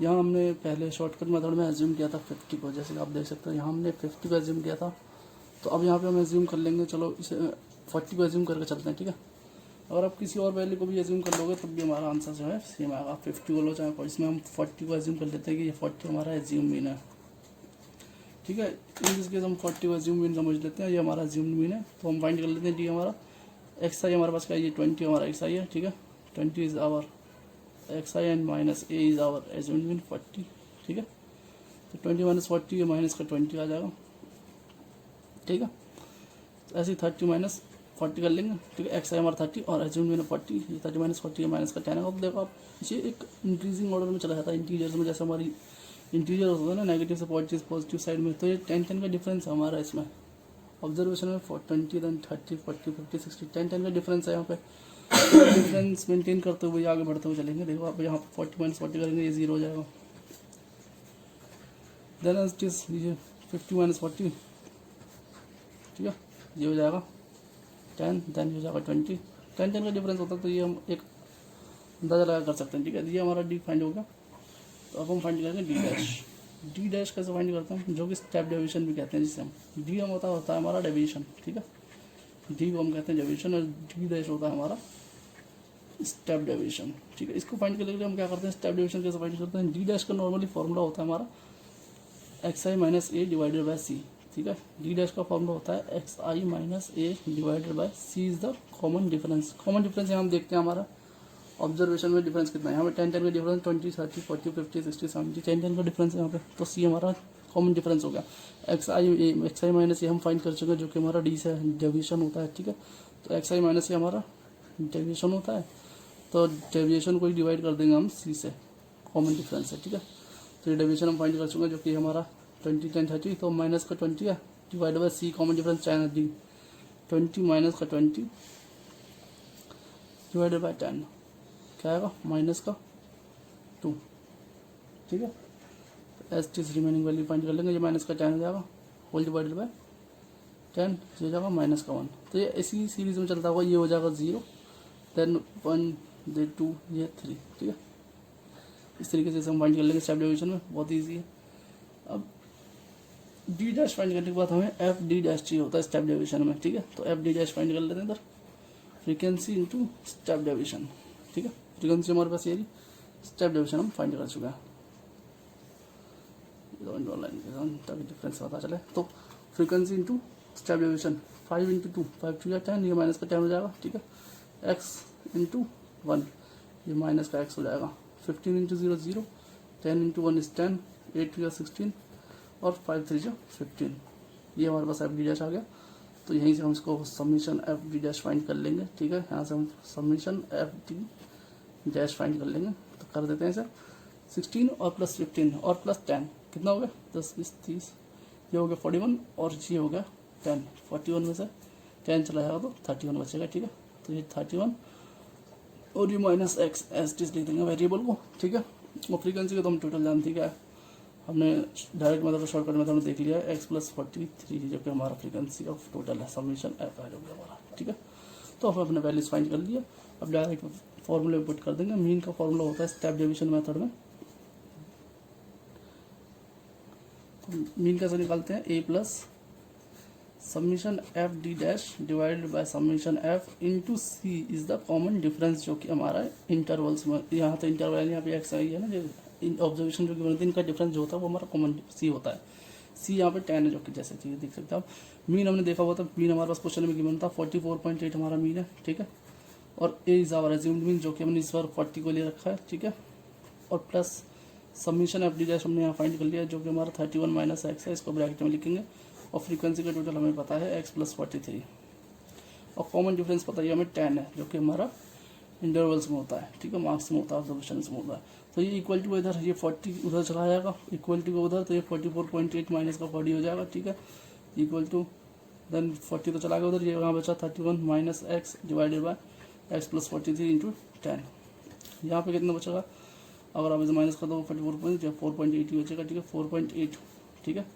यहाँ हमने पहले शॉर्टकट मेथड में एज्यूम किया था 50 को, जैसे आप देख सकते हो यहाँ हमने 50 को एज्यूम किया था। तो अब यहाँ पे हम एज्यूम कर लेंगे, चलो इसे 40 को एज्यूम करके चलते हैं। ठीक है, अगर आप किसी और वैल्यू को भी एज्यूम कर लोगे तब भी हमारा आंसर जो है सेम आएगा। 50 को लो चाहे, इसमें हम 40 को एज्यूम कर लेते हैं कि ये 40 हमारा एज्यूम मीन है। ठीक है, इन दिस केस हम 40 को एज्यूम मीन समझ लेते हैं, ये हमारा एज्यूम मीन है। तो हम फाइंड कर लेते हैं डी हमारा एक्स आई हमारे पास क्या है, ये 20 हमारा एक्स आई है। ठीक है, 20 is our x i and minus a is our assume mean 40। ठीक है, तो 20 माइनस 40 माइनस का 20 आ जाएगा। ठीक है, तो ऐसे ही 30 माइनस 40 कर लेंगे। ठीक है, एक्स आई हमारा 30 और एज्यूम मीन 40, ये 30 माइनस 40 माइनस का 10 है। अब देखो आप ये एक इंक्रीजिंग ऑर्डर में चला जाता है इंटीजर्स में, जैसे हमारी इंटीजर होता है ना नेगेटिव से पॉजिटिव साइड में, तो ये 10 का डिफरेंस है हमारा इसमें। ऑब्जर्वेशन में 20 देन 30 40 50 60 10 का डिफरेंस है यहाँ पे। डिफरेंस मेंटेन करते हुए आगे बढ़ते हुए चलेंगे। देखो आप यहाँ पे 40 माइनस 40 करेंगे, ये 0 हो जाएगा। देन ये 50 माइनस 40, ठीक है, ये हो जाएगा 10, देन हो जाएगा 20। 10 का डिफरेंस होता है, तो ये हम एक अंदाजा लगा कर सकते हैं। ठीक है, ये हमारा डी फाइंड होगा। तो अब हम फाइंड करेंगे डी डैश। डी डैश कैसे फाइंड करते हैं, जो कि स्टेप डेविएशन भी कहते हैं, जिससे हम डी हम होता है हमारा डेविएशन। ठीक है, डी को हम कहते हैं डेविएशन और डी डैश होता है हमारा स्टेप डेविएशन। ठीक है, इसको फाइंड करने के लिए हम क्या करते हैं, स्टेप डेविएशन कैसे फाइंड करते हैं। डी डैश का नॉर्मली फॉर्मूला होता है हमारा X I minus A divided by C. ठीक है, डी डैश का फॉर्मूला होता है X I minus A divided by C is the common difference. Common difference यहाँ हम देखते हैं हमारा ऑब्जर्वेशन में डिफरेंस कितना है। यहाँ पे 10 का डिफरेंस 20 30 40 50 60 70 10 का डिफरेंस है यहाँ पे। तो सी हमारा कॉमन डिफरेंस हो गया। एक्स आई माइनस ये हम फाइंड कर चुके हैं, जो कि हमारा डी से डेविएशन होता है। ठीक है, तो एक्स आई माइनस ये हमारा डेविएशन होता है, तो डेविएशन को ही डिवाइड कर देंगे हम सी से, कॉमन डिफरेंस है। ठीक है, तो ये डेविएशन हम फाइंड कर चुके हैं, जो कि हमारा 20 10 30, तो माइनस का 20 है divide by c, common difference चाइना डी, 20 माइनस का 20 डिवाइडेड बाय 10 क्या आएगा, माइनस का 2। ठीक है, S T remaining value find कर लेंगे। ये माइनस का 10 हो जाएगा होल डिवाइडेड बाय 10, ये हो जाएगा माइनस का 1। तो ये इसी सीरीज में चलता होगा, ये हो जाएगा 0 देन 1 देन 2 ये 3। ठीक है, इस तरीके से हम फाइंड कर लेंगे स्टेप डेविएशन में, बहुत ईजी है। अब डी डैश फाइंड करने के बाद हमें एफ डी डैश चाहिए होता है स्टेप डेविएशन में। ठीक है, तो एफ डी डैश फाइंड कर लेते हैं इधर, फ्रीक्वेंसी इंटू स्टेप डेविएशन। ठीक है, फ्रीक्वेंसी हमारे पास ये स्टेप डेविएशन हम फाइंड कर चुके हैं, ताकि डिफरेंस पता चले। तो frequency into step deviation 5 into 2 5 2 या 10, ये माइनस का 10 हो जाएगा, ठीक है। x इंटू 1, ये माइनस का x हो जाएगा। 15 इंटू 0 0, 10 इंटू 1 इज 10, 8 2 या 16 और 5 3 जो 15, ये हमारे पास एफ डी डैश आ गया। तो यहीं से हम इसको summation F D dash find कर लेंगे, ठीक है। यहाँ से हम summation F D dash find कर लेंगे। तो कर देते हैं सर 16 और प्लस 15 और प्लस 10 कितना हो गया 10 20 30, ये हो गया 41 और ये हो गया 10। 41 में से 10 चला जाएगा तो 31 बचेगा, ठीक है। तो ये 31 और ये माइनस एक्स एस टी लिख देंगे वेरिएबल को, ठीक है। और फ्रीक्वेंसी का तो हम टोटल जानते हैं, हमने डायरेक्ट मेथड और शॉर्टकट मेथड में देख लिया है। x प्लस 43 जो कि हमारा फ्रीक्वेंसी ऑफ टोटल है, समीशन एफ है जो कि हमारा, ठीक है। तो हम अपने वैल्यूज फाइंड कर लिए। अब डायरेक्ट फॉर्मूले में पुट कर देंगे। मीन का फॉर्मूला होता है स्टेप डेविएशन मेथड में, तो मीन कैसे निकालते हैं, a plus summation F D dash divided by summation f into c is the common difference जो कि हमारा इंटरवल्स में, यहाँ तो इंटरवल यहाँ पे एक्स आई है ना, जो ऑब्जर्वेशन जो कि बनते हैं इनका डिफरेंस जो होता है वो हमारा कॉमन सी होता है। सी यहाँ पे 10 है जो कि जैसे चीज़ देख सकते हैं आप। मीन हमने देखा हुआ था, मीन हमारे पास क्वेश्चन में गिवन था 44.8 हमारा मीन है, ठीक है। और A is our assumed mean जो कि हमने इस बार 40 को ले रखा है, ठीक है। और plus summation F D dash हमने यहाँ फाइंड कर लिया जो कि हमारा 31 माइनस एक्स है, इसको ब्रैकेट में लिखेंगे। और फ्रीक्वेंसी का टोटल हमें पता है x प्लस 43 और कॉमन डिफरेंस पता है हमें 10 है जो कि हमारा इंटरवल्स में होता है, ठीक है, मार्क्स में होता है, ऑब्जर्वेशन में होता है। तो ये इक्वल टू इधर ये 40 उधर चला जाएगा, इक्वल टू उधर, तो ये 44.8 माइनस का 40 हो जाएगा, ठीक है। इक्वल टू देन 40 तो चला गया उधर, ये यहाँ बचा 31 minus x divided by x plus 43 into 10। यहाँ पे कितना बचेगा, अगर आप इसे माइनस कर दो 4.8 ही बचेगा, ठीक है। 4.8, ठीक है।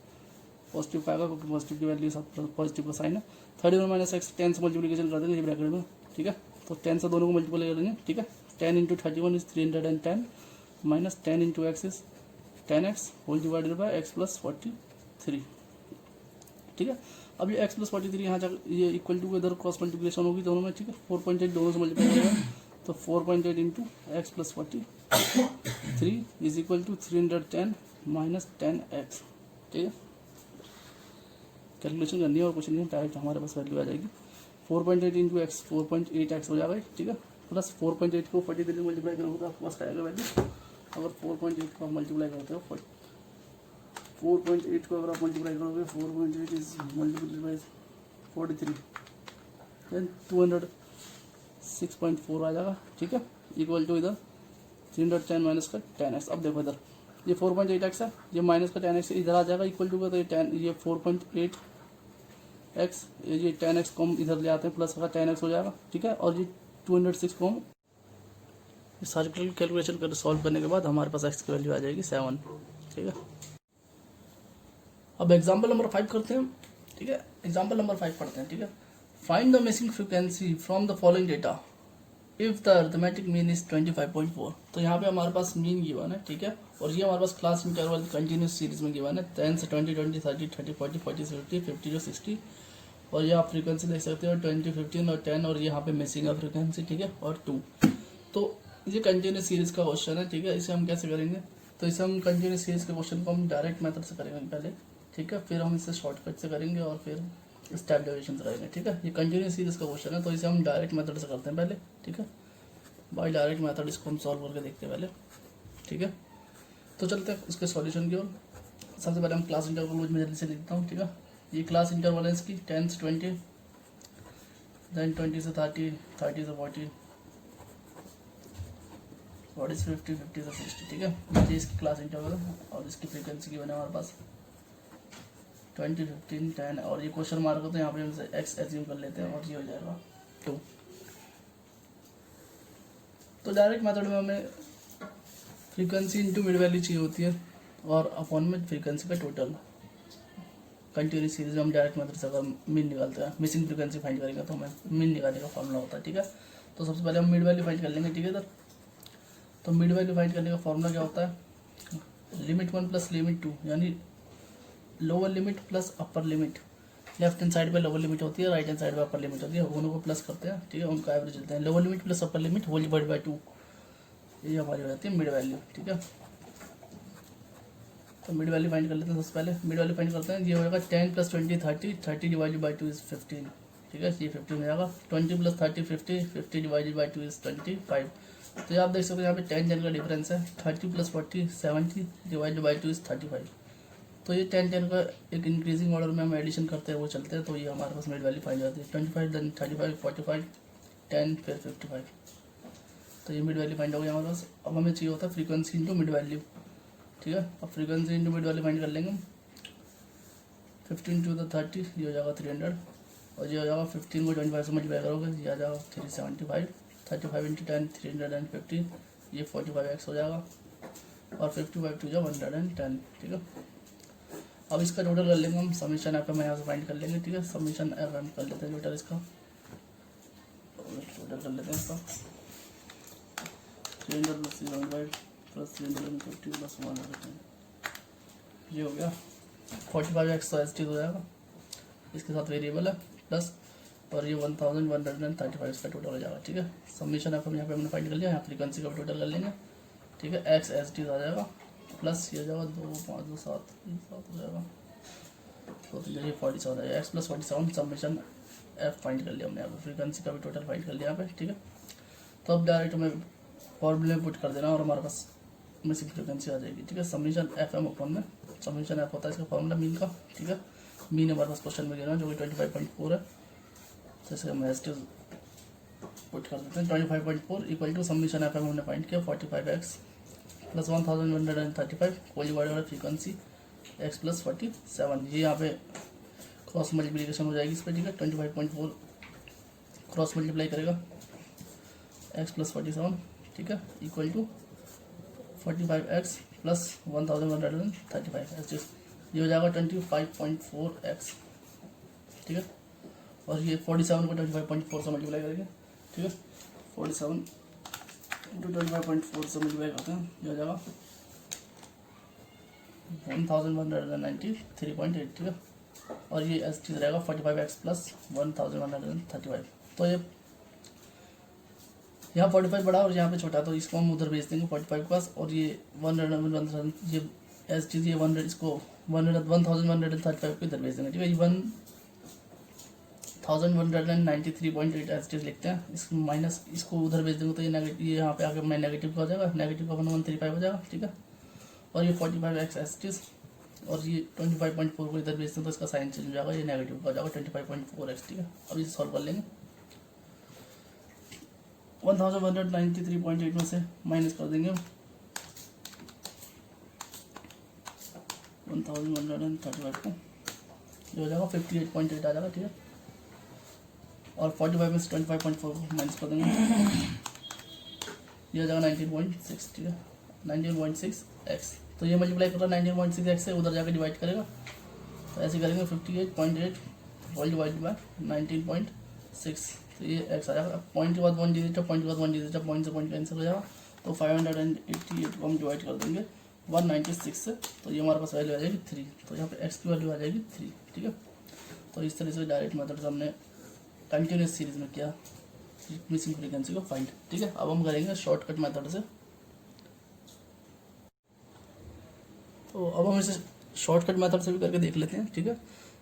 पॉजिटिव का आएगा क्योंकि पॉजिटिव की वैल्यू साथ पॉजिटिव का साइन है। 31 माइनस एक्स 10 से मल्टीप्लिकेशन कर देंगे ये ब्रैकेट में, ठीक है। तो 10 से दोनों को मल्टीप्लाई करेंगे, ठीक है। 10 into 31 is 310 minus 10 into x is 10x whole divided by x plus 43, ठीक है। अब ये एक्स प्लस 43 यहाँ जाकर ये इक्वल टू इधर क्रॉस मल्टीप्लिकेशन होगी दोनों में, ठीक है। 4.8 दोनों से मल्टीप्लाई करेगा तो 4.8 into x plus 43 is equal to 310 minus 10x, ठीक है। कैलकुलेशन करनी है और कुछ नहीं है, डायरेक्ट हमारे पास वैल्यू आ जाएगी। 4.8 इंटू एक्स 4.8x हो जाएगा, ठीक है। प्लस 4.8 को 43 से मल्टीप्लाई करोगे तो आपके पास आएगा वैल्यू। अगर 4.8 को आप मल्टीप्लाई करते हो 4.8 को अगर आप मल्टीप्लाई करोगे 4.8 इज मल्टीप्लाई बाई 43 देन 206.4 आ जाएगा, ठीक है। इक्वल टू इधर 310 माइनस का 10x। अब देखो इधर ये 4.8x है, ये माइनस का 10x इधर आ जाएगा इक्वल टू का, तो ये 4.8x ये 10x को हम इधर ले आते हैं, प्लस का 10x हो जाएगा, ठीक है। और ये 206 को हम सारी कैलकुलेशन कर सॉल्व करने के बाद हमारे पास x की वैल्यू आ जाएगी 7, ठीक है। अब एग्जाम्पल नंबर 5 करते हैं, ठीक है। एग्जाम्पल नंबर 5 पढ़ते हैं, ठीक है। Find the missing frequency from the following data if the arithmetic mean is 25.4। तो यहाँ पे हमारे पास मीन गिवन है, ठीक है। और ये हमारे पास क्लास इंटरवल कंटिन्यूस सीरीज में गिवन है 10 से 20 20 30 30 40 40 50 50 to 60। और ये आप फ्रीक्वेंसी देख सकते हो 20 15 और 10, और यहाँ पे मिसिंग है फ्रीक्वेंसी, ठीक है, और 2। तो ये कंटिन्यूस सीरीज का क्वेश्चन है, ठीक है। इसे हम कैसे करेंगे, तो इसे हम कंटिन्यूस सीरीज के क्वेश्चन को हम डायरेक्ट मेथड से करेंगे पहले, ठीक है। फिर हम इसे शॉर्टकट से करेंगे और फिर स्टेप डेविएशन से करेंगे, ठीक है। ये कंटिन्यूस सीरीज का क्वेश्चन है तो इसे हम डायरेक्ट मेथड से करते हैं पहले, ठीक है। बाय डायरेक्ट मेथड इसको हम सॉल्व करके देखते हैं पहले, ठीक है। तो चलते हैं उसके सॉल्यूशन की ओर। सबसे पहले हम क्लास इंटरवल में जल्दी से लिखता हूँ, ठीक है। ये क्लास इंटरवल है इसकी 10 से 20, देन 20 से 30, 30 से 40, 40 से 50, 50 से 60, ठीक है। ये इसकी क्लास इंटरवल है और इसकी फ्रीक्वेंसी की बने हमारे पास 20 15 10। और ये क्वेश्चन मार्क हो तो यहाँ पे हम एक्स एज्यूम कर लेते हैं और ये हो जाएगा 2। तो डायरेक्ट मेथड में हमें फ्रीक्वेंसी इंटू मिड वैल्यू चाहिए होती है और अपॉन में फ्रीक्वेंसी का टोटल। कंटिन्यूस सीरीज में हम डायरेक्ट मेथड से अगर मीन निकालते हैं, मिसिंग फ्रीक्वेंसी फाइंड करेंगे तो हमें मीन निकालने का फॉर्मूला होता है, ठीक है। तो सबसे पहले हम मिड वैल्यू फाइंड कर लेंगे, ठीक है। इधर तो मिड वैल्यू फाइंड करने का फॉर्मूला क्या होता है, लिमिट 1 प्लस लिमिट 2, यानी lower limit plus upper limit. Left hand side पे लोअर लिमिट होती है, राइट हैंड साइड पे अपर लिमिट होती है, दोनों को प्लस करते हैं, ठीक है। उनका एवरेज लेते हैं। Lower limit plus upper limit whole divide by 2 ये हमारी हो जाती है मिड वैल्यू, ठीक है। तो मिड वैल्यू फाइंड कर लेते हैं। सबसे पहले मिड वैल्यू फाइंड करते हैं। ये हो जाएगा 10 + 20 30, 30 डिवाइडेड बाई 2 इज़ 15, ठीक है। ये 15 हो जाएगा। 20 + 30 50, 50 डिवाइडेड बाई 2 इज़ 25। तो ये आप देख सकते हो यहाँ पे 10 का डिफरेंस है। 30 + 40 70 डिवाइडेड बाई 2 इज़ 35। तो ये 10 का एक इंक्रीजिंग ऑर्डर में हम एडिशन करते हैं, वो चलते हैं। तो ये हमारे पास मिड वैल्यू फाइंड हो जाती है। 25 देन 35 45 10 फिर 55। तो ये मिड वैल्यू फाइंड हो गया हमारे पास। अब हमें चाहिए होता है फ्रीक्वेंसी इंटू मिड वैल्यू, ठीक है। अब frequency into mid value find कर लेंगे। 15 × 30 ये हो जाएगा 300, और ये हो जाएगा 15 को 25 से मल्टीप्लाई करोगे ये आ जाएगा 375। 35 × 10 350, ये 45x हो जाएगा, और 55 2 110, ठीक है। अब इसका टोटल कर लेंगे हम। समीशन एफ एम यहाँ से फाइंड कर लेंगे, ठीक है। समीशन एफ एम कर लेते हैं टोटल इसका, टोटल कर लेते हैं इसका। 300 + 375 + 350 + 110, ये हो गया 45x तो एस हो जाएगा, इसके साथ वेरिएबल है प्लस, और ये 1135 इसका टोटल हो जाएगा, ठीक है। समीशन एफ एम यहाँ पे हमने फाइंड कर लिया। यहाँ फ्रीक्वेंसी का टोटल कर लेंगे, ठीक है। एक्स एस टी आ जाएगा प्लस ये हो जाएगा 2 5 2 7 7 हो जाएगा, तो ये 47 हो जाएगा। एक्स + 47 समीशन एफ फाइंड कर लिया हमने यहाँ पे। फ्रीक्वेंसी का भी टोटल फाइंड कर लिया यहाँ पे, ठीक है। तो अब डायरेक्ट हमें फॉर्मूले में पुट कर देना और हमारे पास मिसिंग फ्रीक्वेंसी आ जाएगी, ठीक है। समीशन एफ एम अपन में समीशन एफ होता है इसका फॉर्मूला मीन का, ठीक है। मीन हमारे पास क्वेश्चन में गिरा जो कि 25.4 है, तो इसे हम एस टी पुट कर देते हैं। 25.4 equal to summation f m हमने फाइंड किया 45x + 1135 whole divided by frequency x + 47। ये यहाँ पे क्रॉस मल्टीप्लिकेशन हो जाएगी इस पर, ठीक है। 25.4 क्रॉस मल्टीप्लाई करेगा x + 47, ठीक है, इक्वल टू 45x + 1135, ये हो जाएगा 25.4x, ठीक है। और ये 47 को 25.4 से मल्टीप्लाई करेंगे, ठीक है। 47 × 25.4 से मल्टीप्लाई करते हैं, ये हो जाएगा 1193.8, ठीक है। और ये एस टी रहेगा 45x + 1135। तो ये यहाँ 45 बड़ा और यहाँ पे छोटा, तो इसको हम उधर भेज देंगे 45 के पास। और ये 100 ये एस टी ये 100 इसको 1135 को इधर भेज देंगे, ठीक है। 1193.8 एस टी लिखते हैं, इसको माइनस इसको उधर भेज देंगे तो ये नेगेटिव, ये यहाँ पे आके मैं नेगेटिव का हो जाएगा, नेगेटिव का 135 हो जाएगा, ठीक है। और ये 45x एस टी और ये 25.4 को इधर भेजते हैं तो इसका साइन चेंज हो जाएगा, ये नेगेटिव का हो जाएगा 25.4x, ठीक है। अब इसे सॉल्व कर लेंगे। 1193.8 में से माइनस कर देंगे 1135 को, ये हो जाएगा 58.8 आ जाएगा, ठीक है। और 45 में से 25.4 को माइनस कर देंगे, ये हो जाएगा 19.6, ठीक है। 19.6x, तो ये मल्टीप्लाई कर रहा है 19.6x से, उधर जाकर डिवाइड करेगा, तो ऐसे करेंगे 58.8 होल डिवाइड बाय 19.6, तो ये x आ जाएगा। पॉइंट के बाद 1 डिजिट, पॉइंट के बाद 1 डिजिट, पॉइंट से पॉइंट कैंसिल हो जाएगा, तो 588 को हम डिवाइड कर देंगे 196 से, तो ये हमारे पास वैल्यू आ जाएगी 3, तो यहाँ पे x की वैल्यू आ जाएगी 3, ठीक है। तो इस तरह से डायरेक्ट मेथड से हमने कंटिन्यूस सीरीज में किया मिसिंग फ्रीक्वेंसी को फाइंड, ठीक है। अब हम करेंगे शॉर्टकट मेथड से। तो अब हम इसे शॉर्टकट मेथड से भी करके देख लेते हैं, ठीक है।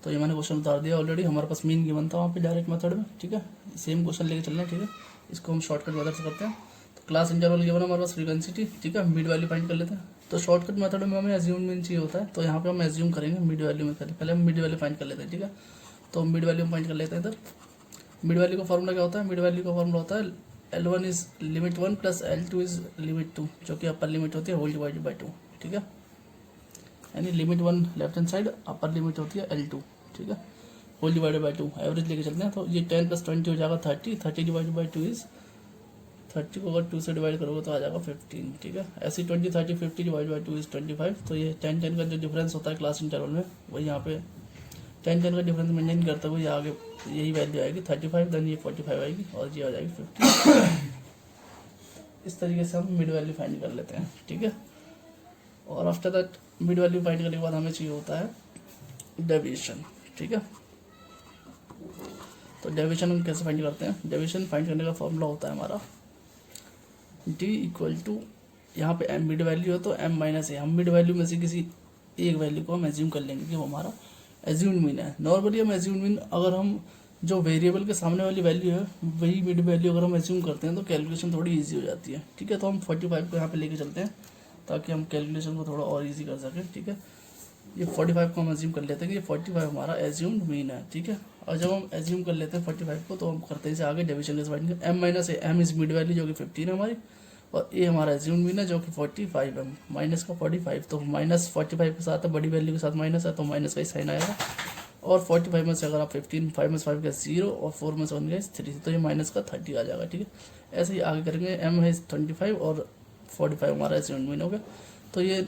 तो ये मैंने क्वेश्चन उतार दिया ऑलरेडी, हमारे पास मीन गिवन था वहाँ पे डायरेक्ट मेथड में, ठीक है। सेम क्वेश्चन लेके चल रहे हैं, ठीक है। इसको हम शॉर्टकट मेथड से करते हैं। तो क्लास इंटरवल गिवन हमारे पास फ्रीक्वेंसी थी, ठीक है। मिड वैल्यू फाइंड कर लेते हैं। तो शॉर्टकट मेथड में हमें एज्यूम मीन चाहिए होता है, तो यहाँ पे हम एज्यूम करेंगे मिड वैल्यू में करें। पहले हम मिड वैल्यू फाइंड कर लेते हैं, ठीक है। तो मिड वैल्यू फाइंड कर लेते हैं इधर। मिड वैल्यू का फॉर्मूला क्या होता है? मिड वैल्यू का फॉर्मूला होता है L1 is limit 1 + L2 is limit 2, जो कि अपर लिमिट होती है होल डिवाइडेड बाई 2, ठीक है। यानी limit 1 left hand side, upper limit होती है L2, ठीक है, होल डिवाइडेड बाई 2। एवरेज लेके चलते हैं, तो ये 10 + 20 हो जाएगा 30, 30 डिवाइडेड बाई 2 इज 30 को अगर 2 से डिवाइड करोगे तो आ जाएगा 15, ठीक है। ऐसे 20 30 50 डिवाइड बाई 2 इज 25। तो ये 10 का जो डिफरेंस होता है क्लास इंटरवल में, वही यहाँ पे 10 का डिफरेंस मेंटेन करते हुए आगे यही वैल्यू आएगी 35, देन ये 45 आएगी और ये आ जाएगी 50। इस तरीके से हम मिड वैल्यू फाइंड कर लेते हैं, ठीक है। और after that mid value find करने के बाद हमें चाहिए होता है डेविएशन, ठीक है। तो डेविएशन हम कैसे फाइंड करते हैं? डेविएशन फाइंड करने का फॉर्मूला होता है हमारा डी इक्वल टू, यहाँ पे एम मिड वैल्यू है तो एम माइनस ए, हम मिड वैल्यू में से किसी एक वैल्यू को हम एज्यूम कर लेंगे कि वो हमारा एज्यूम्ड मीन है। नॉर्मली हम एज्यूम्ड मीन अगर हम जो वेरिएबल के सामने वाली वैल्यू है वही मिड वैल्यू अगर हम एज्यूम करते हैं तो कैलकुलेशन थोड़ी इजी हो जाती है। ठीक है, तो हम 45 को यहाँ पे लेके चलते हैं ताकि हम कैलकुलेशन को थोड़ा और इजी कर सकें। ठीक है, ये 45 को हम एज्यूम कर लेते हैं कि ये 45 हमारा एज्यूम्ड मीन है। ठीक है, और जब हम एज्यूम कर लेते हैं 45 को तो हम करते हैं इसे आगे डिवीजन के side, m minus a, m is mid value जो कि 15 है हमारी, और ए हमारा एज्यूम्ड मीन है जो कि 45 है, माइनस का 45, तो माइनस 45 के साथ है, बड़ी वैल्यू के साथ माइनस है तो माइनस का ही साइन आएगा। और 45 में से अगर आप 15, 5 में से 5 गए 0 और 4 में से 1 गए 3, तो ये माइनस का 30 आ जाएगा। ठीक है, ऐसे ही आगे करेंगे, एम है 25 और 45 हमारा एज्यूम्ड मीन हो गया। तो ये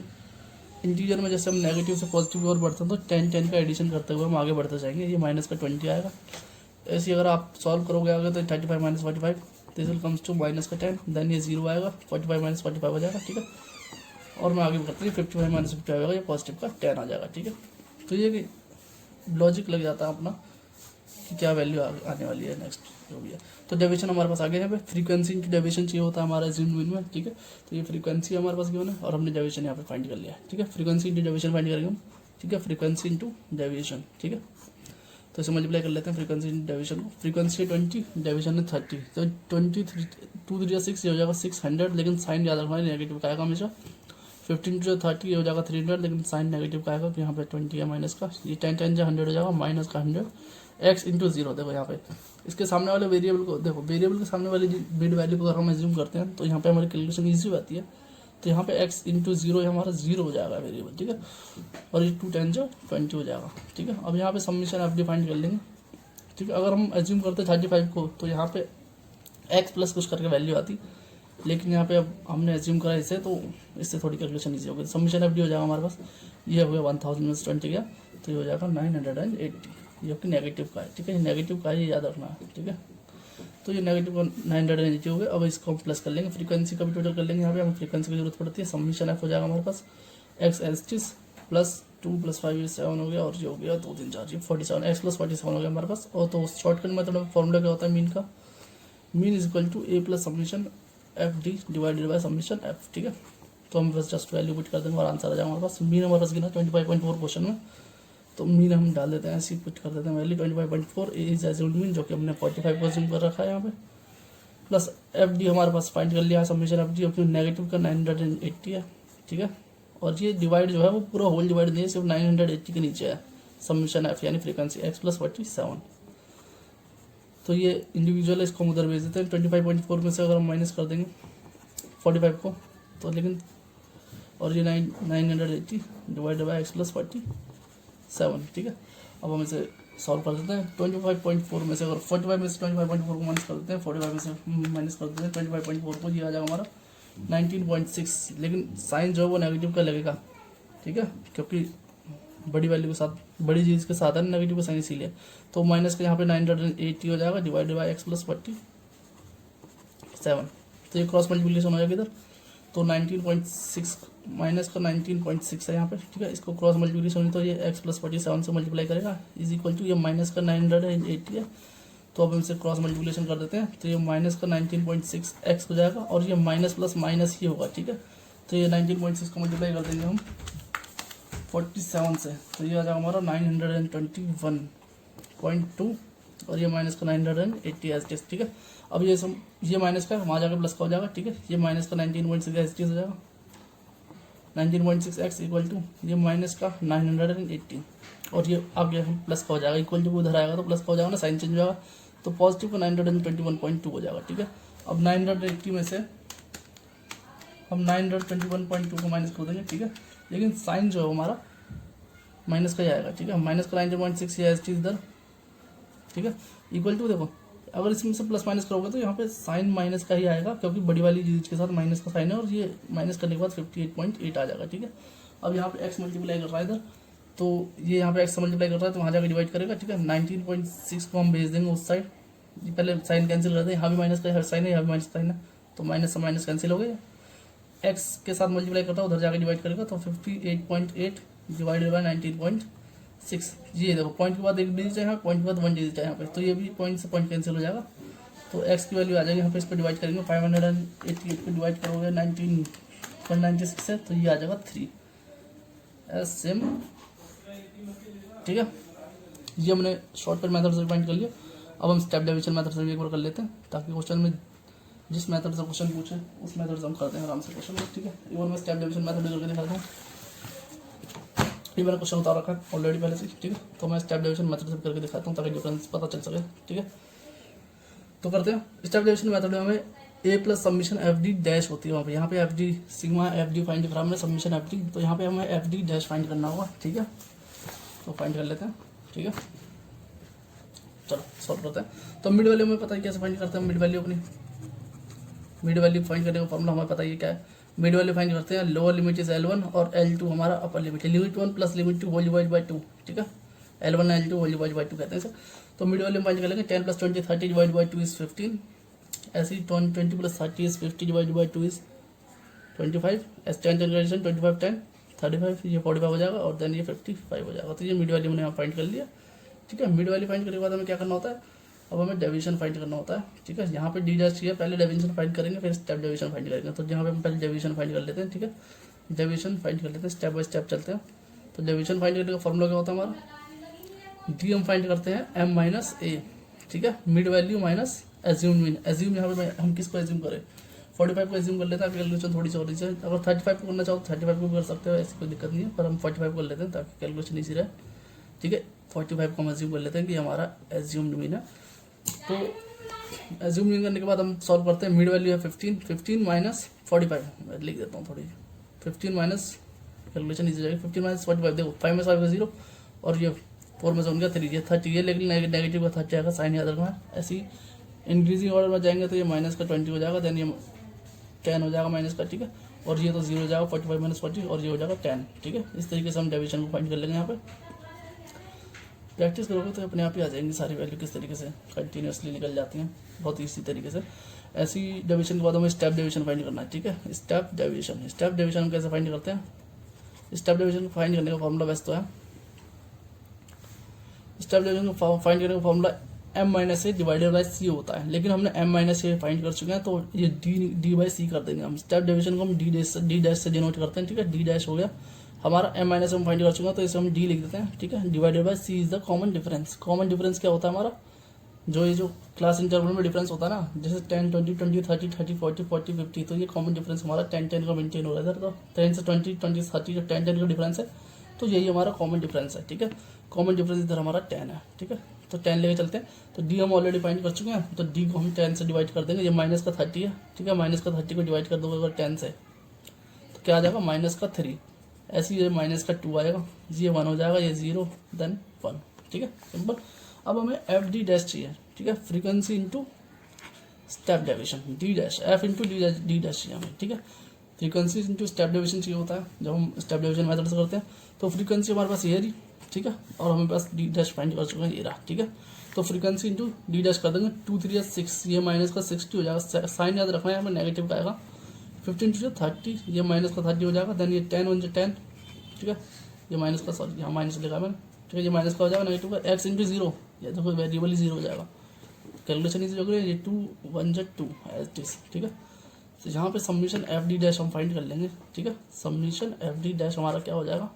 इंटीजर में जैसे हम नेगेटिव से पॉजिटिव की ओर बढ़ते हैं तो 10 का एडिशन करते हुए हम आगे बढ़ते जाएंगे, ये माइनस का 20 आएगा। ऐसे ही अगर आप सॉल्व करोगे आगे तो 35 minus 45 this will comes to minus का 10, देन ये 0 आएगा, 45 माइनस 45 हो जाएगा। ठीक है, और मैं आगे बढ़ते हैं 55 माइनस 55 आएगा, ये पॉजिटिव का 10 आ जाएगा। ठीक है, तो ये लॉजिक लग जाता है अपना कि क्या वैल्यू आने वाली है नेक्स्ट जो भी है। तो डेविएशन हमारे पास आगे यहाँ पे फ्रीक्वेंसी इंटू डेविएशन चाहिए होता है हमारा एज्यूम्ड मीन में। ठीक है, तो ये फ्रीक्वेंसी हमारे पास गिवन है और हमने डेविएशन यहाँ पे फाइंड कर लिया है। ठीक है, फ्रीक्वेंसी इंटू डेविएशन फाइंड करेंगे हम। ठीक है, फ्रीक्वेंसी इंटू डेविएशन। ठीक है, तो इसे मल्टीप्लाई कर लेते हैं फ्रीक्वेंसी इंटू डेविएशन को। फ्रीक्वेंसी 20, डेविएशन है 30, तो 23 2 3 6 ये हो जाएगा 600, लेकिन साइन याद रखना है नेगेटिव का आएगा हमेशा। 15 जो 30 ये हो जाएगा 300, लेकिन साइन नेगेटिव का आएगा, यहाँ पे 20 है माइनस का, ये 10 जो 100 हो जाएगा, माइनस का 100, एक्स इंटू 0। देखो यहाँ पे इसके सामने वाले वेरिएबल को देखो, वेरिएबल के सामने वाली मिड वैल्यू को अगर हम एज्यूम करते हैं तो यहाँ पे हमारी कैलकुलेशन ईजी हो जाती है। तो यहाँ पे x इंटू 0 हमारा 0 हो जाएगा वेरिएबल। ठीक है, और ये 2 10 जो 20 हो जाएगा। ठीक है, अब यहाँ पे समीशन आप डिफाइन कर लेंगे। ठीक है, अगर हम एज्यूम करते हैं 35 को तो यहाँ पे x प्लस कुछ करके वैल्यू आती, लेकिन यहाँ पे अब हमने एज्यूम करा इसे तो इससे थोड़ी कैलकुलेशन ईजी होगी। समीशन एफ डी हो जाएगा हमारे पास, ये हो गया 1000 में से 20 गया तो ये हो जाएगा 980, जो कि नेगेटिव का है। ठीक है, नेगेटिव का ये याद रखना है। ठीक है, तो ये नेगेटिव 980 हो गया। अब इसको हम प्लस कर लेंगे, फ्रीक्वेंसी का भी टोटल कर लेंगे। यहाँ पे हमें फ्रीक्वेंसी की जरूरत पड़ती है। समीशन एफ हो जाएगा हमारे पास X S T plus 2 plus 5 7 हो गया, और ये हो गया 2 3 4 47, एक्स प्लस 47 हो गया हमारे पास। और तो शॉर्टकट मेथड में फॉर्मूला क्या होता है मीन का, mean is equal to a plus summation F D divided by summation F. ठीक है, तो हम बस जस्ट वैल्यू पुट कर देंगे और आंसर आ जाएगा हमारे पास। मीन हमारे पास गिना 25.4 क्वेश्चन में, तो मीन हम डाल देते हैं, ऐसे पुट कर देते हैं वैल्यू 25.4 इज एज्यूम्ड मीन, जो कि हमने 45 को एज्यूम कर रखा है यहाँ पे, प्लस एफ डी हमारे पास फाइंड कर लिया है समीशन एफ डी, अपनी नेगेटिव का 980 है। ठीक है, और ये डिवाइड जो है वो पूरा होल डिवाइड नहीं है, सिर्फ 980 के नीचे है समीशन एफ यानी फ्रीक्वेंसी एक्स प्लस 47। तो ये इंडिविजुअल है, इसको हम उधर भेज देते हैं। 25.4 में से अगर हम माइनस कर देंगे 45 को तो, लेकिन और ये 980 डिवाइडेड बाई एक्स प्लस 47। ठीक है, अब हम इसे सॉल्व कर देते हैं। 25.4 में से अगर 45 में से 25.4 को माइनस कर देते हैं, 45 में से माइनस कर देते हैं 25.4 को, ये आ जाएगा हमारा 19.6, लेकिन साइन जो है वो नेगेटिव का लगेगा। ठीक है, क्योंकि बड़ी वैल्यू के साथ, बड़ी चीज़ के साथ है नेगेटिव का साइन, इसीलिए तो माइनस का यहाँ पे 980 हो जाएगा डिवाइडेड बाई एक्स प्लस 47। तो ये क्रॉस मल्टीप्लिकेशन हो जाएगा इधर, तो 19.6 माइनस का 19.6 है यहाँ पे। ठीक है, इसको क्रॉस मल्टीप्लिकेशन होनी तो ये एक्स प्लस 47 से मल्टीप्लाई करेगा, इज इक्वल टू ये माइनस का 980 है, तो अब हम इसे क्रॉस मल्टीप्लिकेशन कर देते हैं, तो ये माइनस का 19.6 एक्स हो जाएगा, और ये माइनस प्लस माइनस ही होगा। ठीक है, तो ये 19.6 को मल्टीप्लाई कर देंगे हम 47 से, तो ये आ जाएगा हमारा 921.2, और ये माइनस का 980 एस टी। ठीक है, अब ये सब ये माइनस का वहाँ जाकर प्लस का हो जाएगा। ठीक है, ये माइनस का 19.6 एस टी हो जाएगा, 19.6 एक्स इक्वल टू ये माइनस का 980, और ये आगे हम प्लस का हो जाएगा, इक्वल टू उधर आएगा तो प्लस का हो जाएगा ना, साइन चेंज हो जाएगा, तो पॉजिटिव का 921.2 हो जाएगा। ठीक है, अब 980 में से हम 921.2 को माइनस कर देंगे। ठीक है, लेकिन साइन जो है हमारा माइनस का ही आएगा। ठीक है, माइनस का 19.6 या एस टी इधर। ठीक है, इक्वल टू देखो, अगर इसमें से प्लस माइनस करोगे तो यहाँ पे साइन माइनस का ही आएगा, क्योंकि बड़ी वाली चीज़ के साथ माइनस का साइन है, और ये माइनस करने के बाद 58.8 आ जाएगा। ठीक है, अब यहाँ पे एक्स मल्टीप्लाई कर रहा है इधर, तो ये यहाँ पे एक्स मल्टीप्लाई कर रहा है तो वहाँ जाकर डिवाइड करेगा। ठीक है, 19.6 को हम भेज देंगे उस साइड, पहले साइन कैंसिल करते हैं, यहाँ भी माइनस का साइन है, यहाँ भी माइनस साइन है, तो माइनस से माइनस कैंसिल हो गया। एक्स के साथ मल्टीप्लाई करता है, उधर जाकर डिवाइड करेगा, तो 58.8 डिवाइडेड बाई 19.6, ये देखो पॉइंट के बाद एक डिजिट है यहाँ, पॉइंट के बाद 1 डिजिट है यहाँ पे, तो ये भी पॉइंट से पॉइंट कैंसिल हो जाएगा, तो एक्स की वैल्यू आ जाएगी यहाँ पे, इस पर डिवाइड करेंगे 588 को डिवाइड करोगे 19.96 से, तो ये आ जाएगा 3 एस सेम। ठीक है, ये हमने शॉर्टकट मेथड से फाइंड कर लिया। अब हम स्टेप डेविएशन मेथड से भी एक बार कर लेते हैं, ताकि क्वेश्चन में जिस मेथड से क्वेश्चन पूछे उस मेथड से हम करते हैं आराम से क्वेश्चन में। ठीक है, एक बार मैं स्टेप डेविएशन मेथड करके दिखाता हूँ। ये मैंने क्वेश्चन उतार रखा है ऑलरेडी पहले से। ठीक है, तो मैं स्टेप डेविएशन मेथड से करके दिखाता हूँ ताकि डिफरेंस पता चल सके। ठीक है, तो करते हैं। स्टेप डेविएशन मेथड में हमें A plus submission F D dash होती है वहाँ पे, यहाँ पे F D sigma F D find करा हमने, सबमिशन एफ डी, तो यहाँ पे हमें एफ डी डैश फाइंड करना होगा। ठीक है, तो फाइंड कर लेते हैं। ठीक है, चलो सॉल्व करते हैं। तो मिड वैल्यू हमें पता है कैसे फाइंड करते हैं। मिड वैल्यू अपनी मिड वैल्यू फाइंड करने का फॉर्मूला हमें पता है क्या है। मिड वैल्यू फाइंड करते हैं, लोअर लिमिट इज L1 और L2 हमारा अपर लिमिट है, limit 1 plus limit 2 whole divide by 2। ठीक है, L1 L2 whole divide by 2 कहते हैं सर। तो मिड वैल्यू फाइंड कर लेंगे, 10 प्लस 20 30 डिवाइड बाई 2 इज 15, ऐसे ही 20 plus 30 is 50 divide by 2 is 25, S 10 generation 25 10 35, ये 45 हो जाएगा और देन ये 55 हो जाएगा। तो ये मिड वैल्यू हमने यहाँ फाइंड कर लिया। ठीक है, मिड वैल्यू फाइंड करने के बाद हमें क्या करना होता है, अब हमें डेविएशन फाइंड करना होता है। ठीक है, यहाँ पे डी डैश चाहिए, पहले डेविएशन फाइंड करेंगे फिर स्टेप डेविएशन फाइंड करेंगे। तो यहाँ पे हम पहले डेविएशन फाइंड कर लेते हैं। ठीक है, डेविएशन फाइंड कर लेते हैं, स्टेप बाय स्टेप चलते हैं। तो डेविएशन फाइंड करने का फॉर्मूला क्या होता है हमारा, डी हम फाइंड करते हैं एम माइनस ए। ठीक है, mid value minus assume mean. Assume यहाँ पे हम किसको एज्यूम करें, 45 को एज्यूम कर लेते हैं, कैलकुलेशन थोड़ी सी और ईजी है। अगर 35 को करना चाहो तो 35 को भी कर सकते हो, ऐसी कोई दिक्कत नहीं है, पर हम 45 कर लेते हैं ताकि कैलकुलेशन ईजी रहे। ठीक है, 45 को हम एज्यूम कर लेते हैं कि हमारा एज्यूम्ड मीन है। तो एज्यूम मीन करने के बाद हम सॉल्व करते हैं। मिड वैल्यू है 15 माइनस 45, मैं लिख देता हूँ थोड़ी, 15 माइनस, कैलकुलेशन ईजी जाएगी, 15 माइनस 45, देखो 5 में 0 और ये 4 में से उनका 3, ये 30 है, लेकिन नेगेटिव का 30 आएगा, साइन याद रखना है। ऐसी इंक्रीजिंग ऑर्डर में जाएंगे तो ये माइनस का 20 हो जाएगा, देन ये 10 हो जाएगा माइनस का। ठीक है, और ये तो 0 हो जाएगा, 45 माइनस 40 और ये हो जाएगा 10। ठीक है, इस तरीके से हम डेविएशन को फाइंड कर लेंगे। यहाँ पे प्रैक्टिस करोगे तो अपने आप ही आ जाएंगी सारी वैल्यू, किस तरीके से कंटिन्यूसली निकल जाती हैं बहुत इसी तरीके से। ऐसी डेविएशन के बाद हमें स्टेप डेविएशन फाइंड करना है। ठीक है, स्टेप डेविएशन हम कैसे फाइंड करते हैं। स्टेप डेविएशन फाइंड करने का फॉर्मूला वैसे तो है, स्टेप डेविएशन को फाइंड करने का formula m minus A divided by C होता है, लेकिन हमने m माइनस ए फाइंड कर चुके हैं, तो ये डी बाई सी कर देंगे हम। स्टेप डेविएशन को हम डी डैश से डिनोट करते हैं। ठीक है, डी डैश हो गया हमारा, m माइनस हम फाइंड कर चुके हैं तो इसे हम d लिख देते हैं। ठीक है, divided by c is the common difference. Common difference क्या होता है हमारा, जो ये जो क्लास इंटरवल में डिफरेंस होता है ना, जैसे 10 20 20 30 30 40 40 50, तो ये कॉमन डिफरेंस हमारा 10 10 का मेंटेन हो रहा है। तो 10 से 20 20 30 जो 10 10 का डिफरेंस है, तो यही हमारा कॉमन डिफरेंस है। ठीक है, कॉमन डिफरेंस इधर हमारा 10 है। ठीक है, तो 10 लेके चलते हैं। तो डी हम ऑलरेडी फाइंड कर चुके हैं, तो डी को हम 10 से डिवाइड कर देंगे। ये माइनस का 30 है। ठीक है, माइनस का 30 को डिवाइड कर दोगे अगर 10 से, तो क्या आ जाएगा माइनस का 3। ऐसे ये माइनस का 2 आएगा, ये 1 हो जाएगा, ये 0 देन 1। ठीक है, सिंपल। अब हमें एफ डी डैश चाहिए। ठीक है, frequency into step deviation, D dash F into D dash चाहिए हमें। ठीक है, फ्रीक्वेंसी इंटू स्टेप डेविएशन चाहिए होता है जब हम स्टेप डेविएशन मेथड से करते हैं। तो फ्रीक्वेंसी हमारे पास ये रही। ठीक है, और हमें पास डी डैश फाइंड कर चुके हैं, ये रहा। ठीक है, तो फ्रीक्वेंसी इंटू डी डैश कर देंगे, 2 3 6, ये माइनस का 60 हो जाएगा, साइन याद रखना है, हमें नेगेटिव का आएगा। 15 2 30, ये माइनस का 30 हो जाएगा, देन ये 10 1 10। ठीक है, ये माइनस का, सॉरी यहाँ माइनस लिखा मैंने। ठीक है, ये माइनस का हो जाएगा, नेगेटिव का एक्स इंटू 0, ये देखो वेरिएबल ही 0 हो जाएगा, कैलकुलेशन इजी हो गई। ये 2 1 2 एज इट इज। ठीक है, तो यहाँ पे सबमिशन एफ डी डैश हम फाइंड कर लेंगे। ठीक है, सबमिशन एफ डी डैश हमारा क्या हो जाएगा,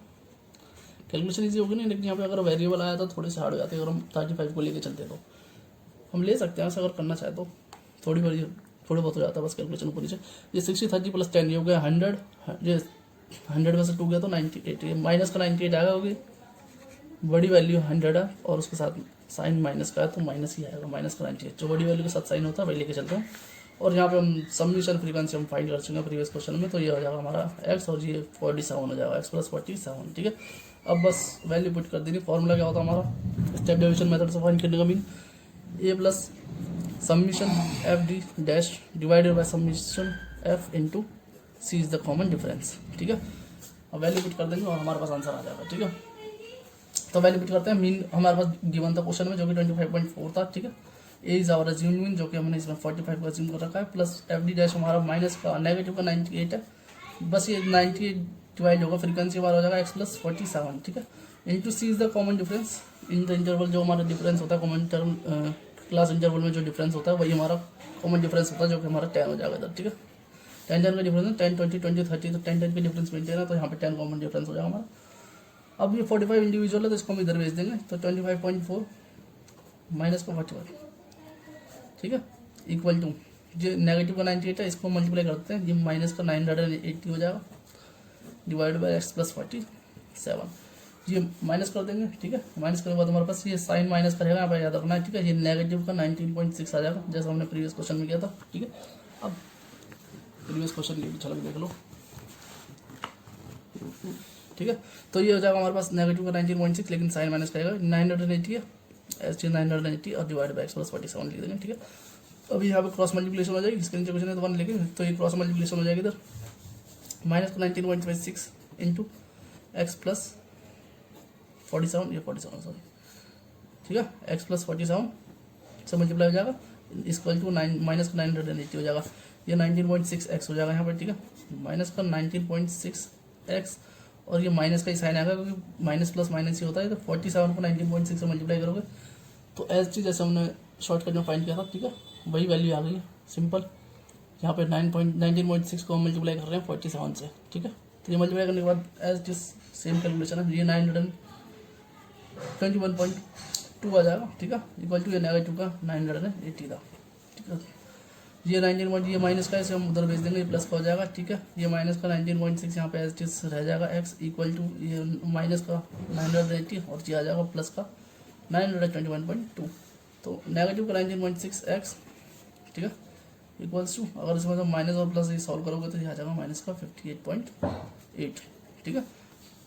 कैलकुलेशन इजी होगी नहीं, लेकिन यहाँ पे अगर वेरिएबल आया तो थोड़ी सी हार्ड हो जाती है। अगर हम 35 को लेके चलते तो हम ले सकते हैं, ऐसा अगर करना चाहे तो थोड़ी बहुत हो जाता है बस कैलकुलेशन ऊपर नीचे। ये 60 30 प्लस 10 ये हो गया 100, ये 100 में से 2 गया तो 98, ये माइनस का 98 आएगा, होगी बड़ी वैल्यू 100 है और उसके साथ साइन माइनस का है तो माइनस ही आएगा, माइनस का 98। जो बड़ी वैल्यू के साथ साइन होता है वही लेके चलते हैं। और यहाँ पे हम सबमिशन फ्रीक्वेंसी हम फाइंड कर चुके हैं प्रीवियस क्वेश्चन में, तो ये हो जाएगा हमारा x और ये 47 हो जाएगा, x प्लस 47। ठीक है, अब बस वैल्यू पुट कर देनी। फॉर्मूला क्या होता है हमारा स्टेप डेविएशन मेथड से फाइंड करने का, mean a plus submission F D dash divided by submission f into c is the common difference. ठीक है, अब वैल्यू पुट कर देंगे और हमारे पास आंसर आ जाएगा। ठीक है, तो वैल्यू पुट करते हैं। मीन हमारे पास गिवन था क्वेश्चन में जो कि 25.4 था। ठीक है, ए इज आवर अज्यूम मीन जो कि हमने इसमें 45 का अज्यूम कर रखा है, प्लस एफ डी डैश हमारा माइनस का नेगेटिव का 98 है, बस ये 98 डिवाइड होगा, फ्रीक्वेंसी हमारा हो जाएगा x प्लस 47। ठीक है, into c is the common difference in the interval, जो हमारा डिफरेंस होता है कॉमन क्लास इंटरवल में जो डिफरेंस होता है वही हमारा कॉमन डिफरेंस होता है, जो कि हमारा 10 हो जाएगा इधर, ठीक है। 10 का डिफरेंस है 10, 20, 20, 30, तो 10 का डिफरेंस मेंटेन है, तो यहाँ पे 10 कॉमन डिफरेंस हो जाएगा हमारा। अब ये 45 इंडिविजुअल है तो इसको हम इधर भेज देंगे, तो 25.4 माइनस का 41, ठीक है, इक्वल टू जो नेगेटिव का 98 है इसको मल्टीप्लाई करते हैं, ये माइनस का 980 हो जाएगा डिवाइड बाई एक्स प्लस 47, ये माइनस कर देंगे, ठीक है। माइनस करने के बाद हमारे पास ये साइन माइनस करेगा, यहाँ पर याद रखना है, ठीक है। ये नेगेटिव का 19.6 आ जाएगा, जैसा हमने प्रीवियस क्वेश्चन में किया था, ठीक है। अब प्रीवियस क्वेश्चन की भी झलक देख लो, ठीक है। तो ये हो जाएगा हमारे पास नेगेटिव का 19.6, लेकिन साइन माइनस करेगा 980 है, एस 980 और डिवाइड बाई एक्स प्लस 47 लिख देंगे, ठीक है। अभी यहाँ पे क्रॉस मल्टीप्लिकेशन हो जाएगी, इसके नीचे क्वेश्चन है तो 1 लिखेंगे, तो ये क्रॉस मल्टीप्लिकेशन हो जाएगी इधर, माइनस का 19.6 इंटू एक्स प्लस 47, ये 47 सॉरी, ठीक है, एक्स प्लस 47 से मल्टीप्लाई हो जाएगा, इक्वल टू माइनस का 980 हो जाएगा, ये 19.6 एक्स हो जाएगा यहाँ पर, ठीक है, माइनस का 19.6 एक्स, और ये माइनस का ही साइन आएगा क्योंकि माइनस प्लस माइनस ही होता है, तो 47 को 19.6 से मल्टीप्लाई करोगे तो एज टी जैसे हमने शॉर्टकट में फाइंड किया था, ठीक है, वही वैल्यू आ गई है सिंपल। यहाँ पे 19.6 को हम मल्टीप्लाई कर रहे हैं 47 से, ठीक है। तो ये मल्टीप्लाई करने के बाद एज टी सेम कैलकुलेशन है, ये 921.2 आ जाएगा, ठीक है, इक्वल टू ये नेगेटिव का 980 था, ठीक है। ये 19 ये माइनस का इसे हम उधर भेज देंगे, ये प्लस का हो जाएगा, ठीक है। ये माइनस का 19.6 यहाँ पे एज टिस रह जाएगा, एक्स इक्वल टू ये माइनस का 980 और ये आ जाएगा प्लस का 921.2, तो नेगेटिव का 19.6 एक्स, ठीक है, इक्वल्स टू, अगर इसमें माइनस और प्लस ये सॉल्व करोगे तो ये आ जाएगा माइनस का 58.8, ठीक है।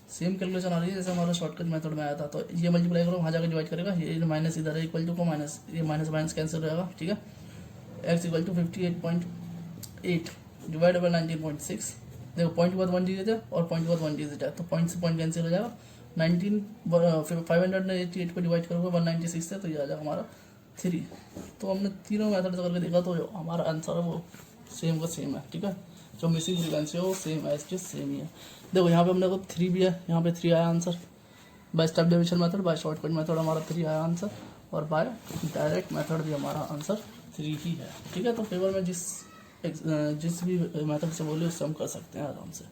सेम कैलकुलेशन आ रही है जैसे हमारा शॉर्टकट मेथड में आया था, तो ये मल्टीप्लाई करो, वहाँ जाकर डिवाइड करेगा, ये माइनस इधर है, इक्वल टू को माइनस, ये माइनस माइनस कैंसिल रहेगा, ठीक है। X equal to 58.8 divide by 19.6, देखो पॉइंट के बाद 1 डिजिट है और पॉइंट के बाद 1 डिजिट है, तो पॉइंट से पॉइंट कैंसिल हो जाएगा, 588 को डिवाइड करोगे 196 से, तो ये आ जाएगा हमारा 3। तो हमने तीनों मेथड से करके देखा, तो जो हमारा आंसर है वो सेम का सेम है, ठीक है। जो मिसिंग फ्रीक्वेंसी है वो सेम एज टी सेम ही है। देखो यहाँ पे हमने को 3 भी है, यहाँ पे 3 आया answer, by step division method, by shortcut method हमारा 3 आया आंसर, और बाय डायरेक्ट मेथड भी हमारा आंसर 3 ही है, ठीक है। तो पेपर में जिस भी मेथड से बोले उससे हम कर सकते हैं आराम से।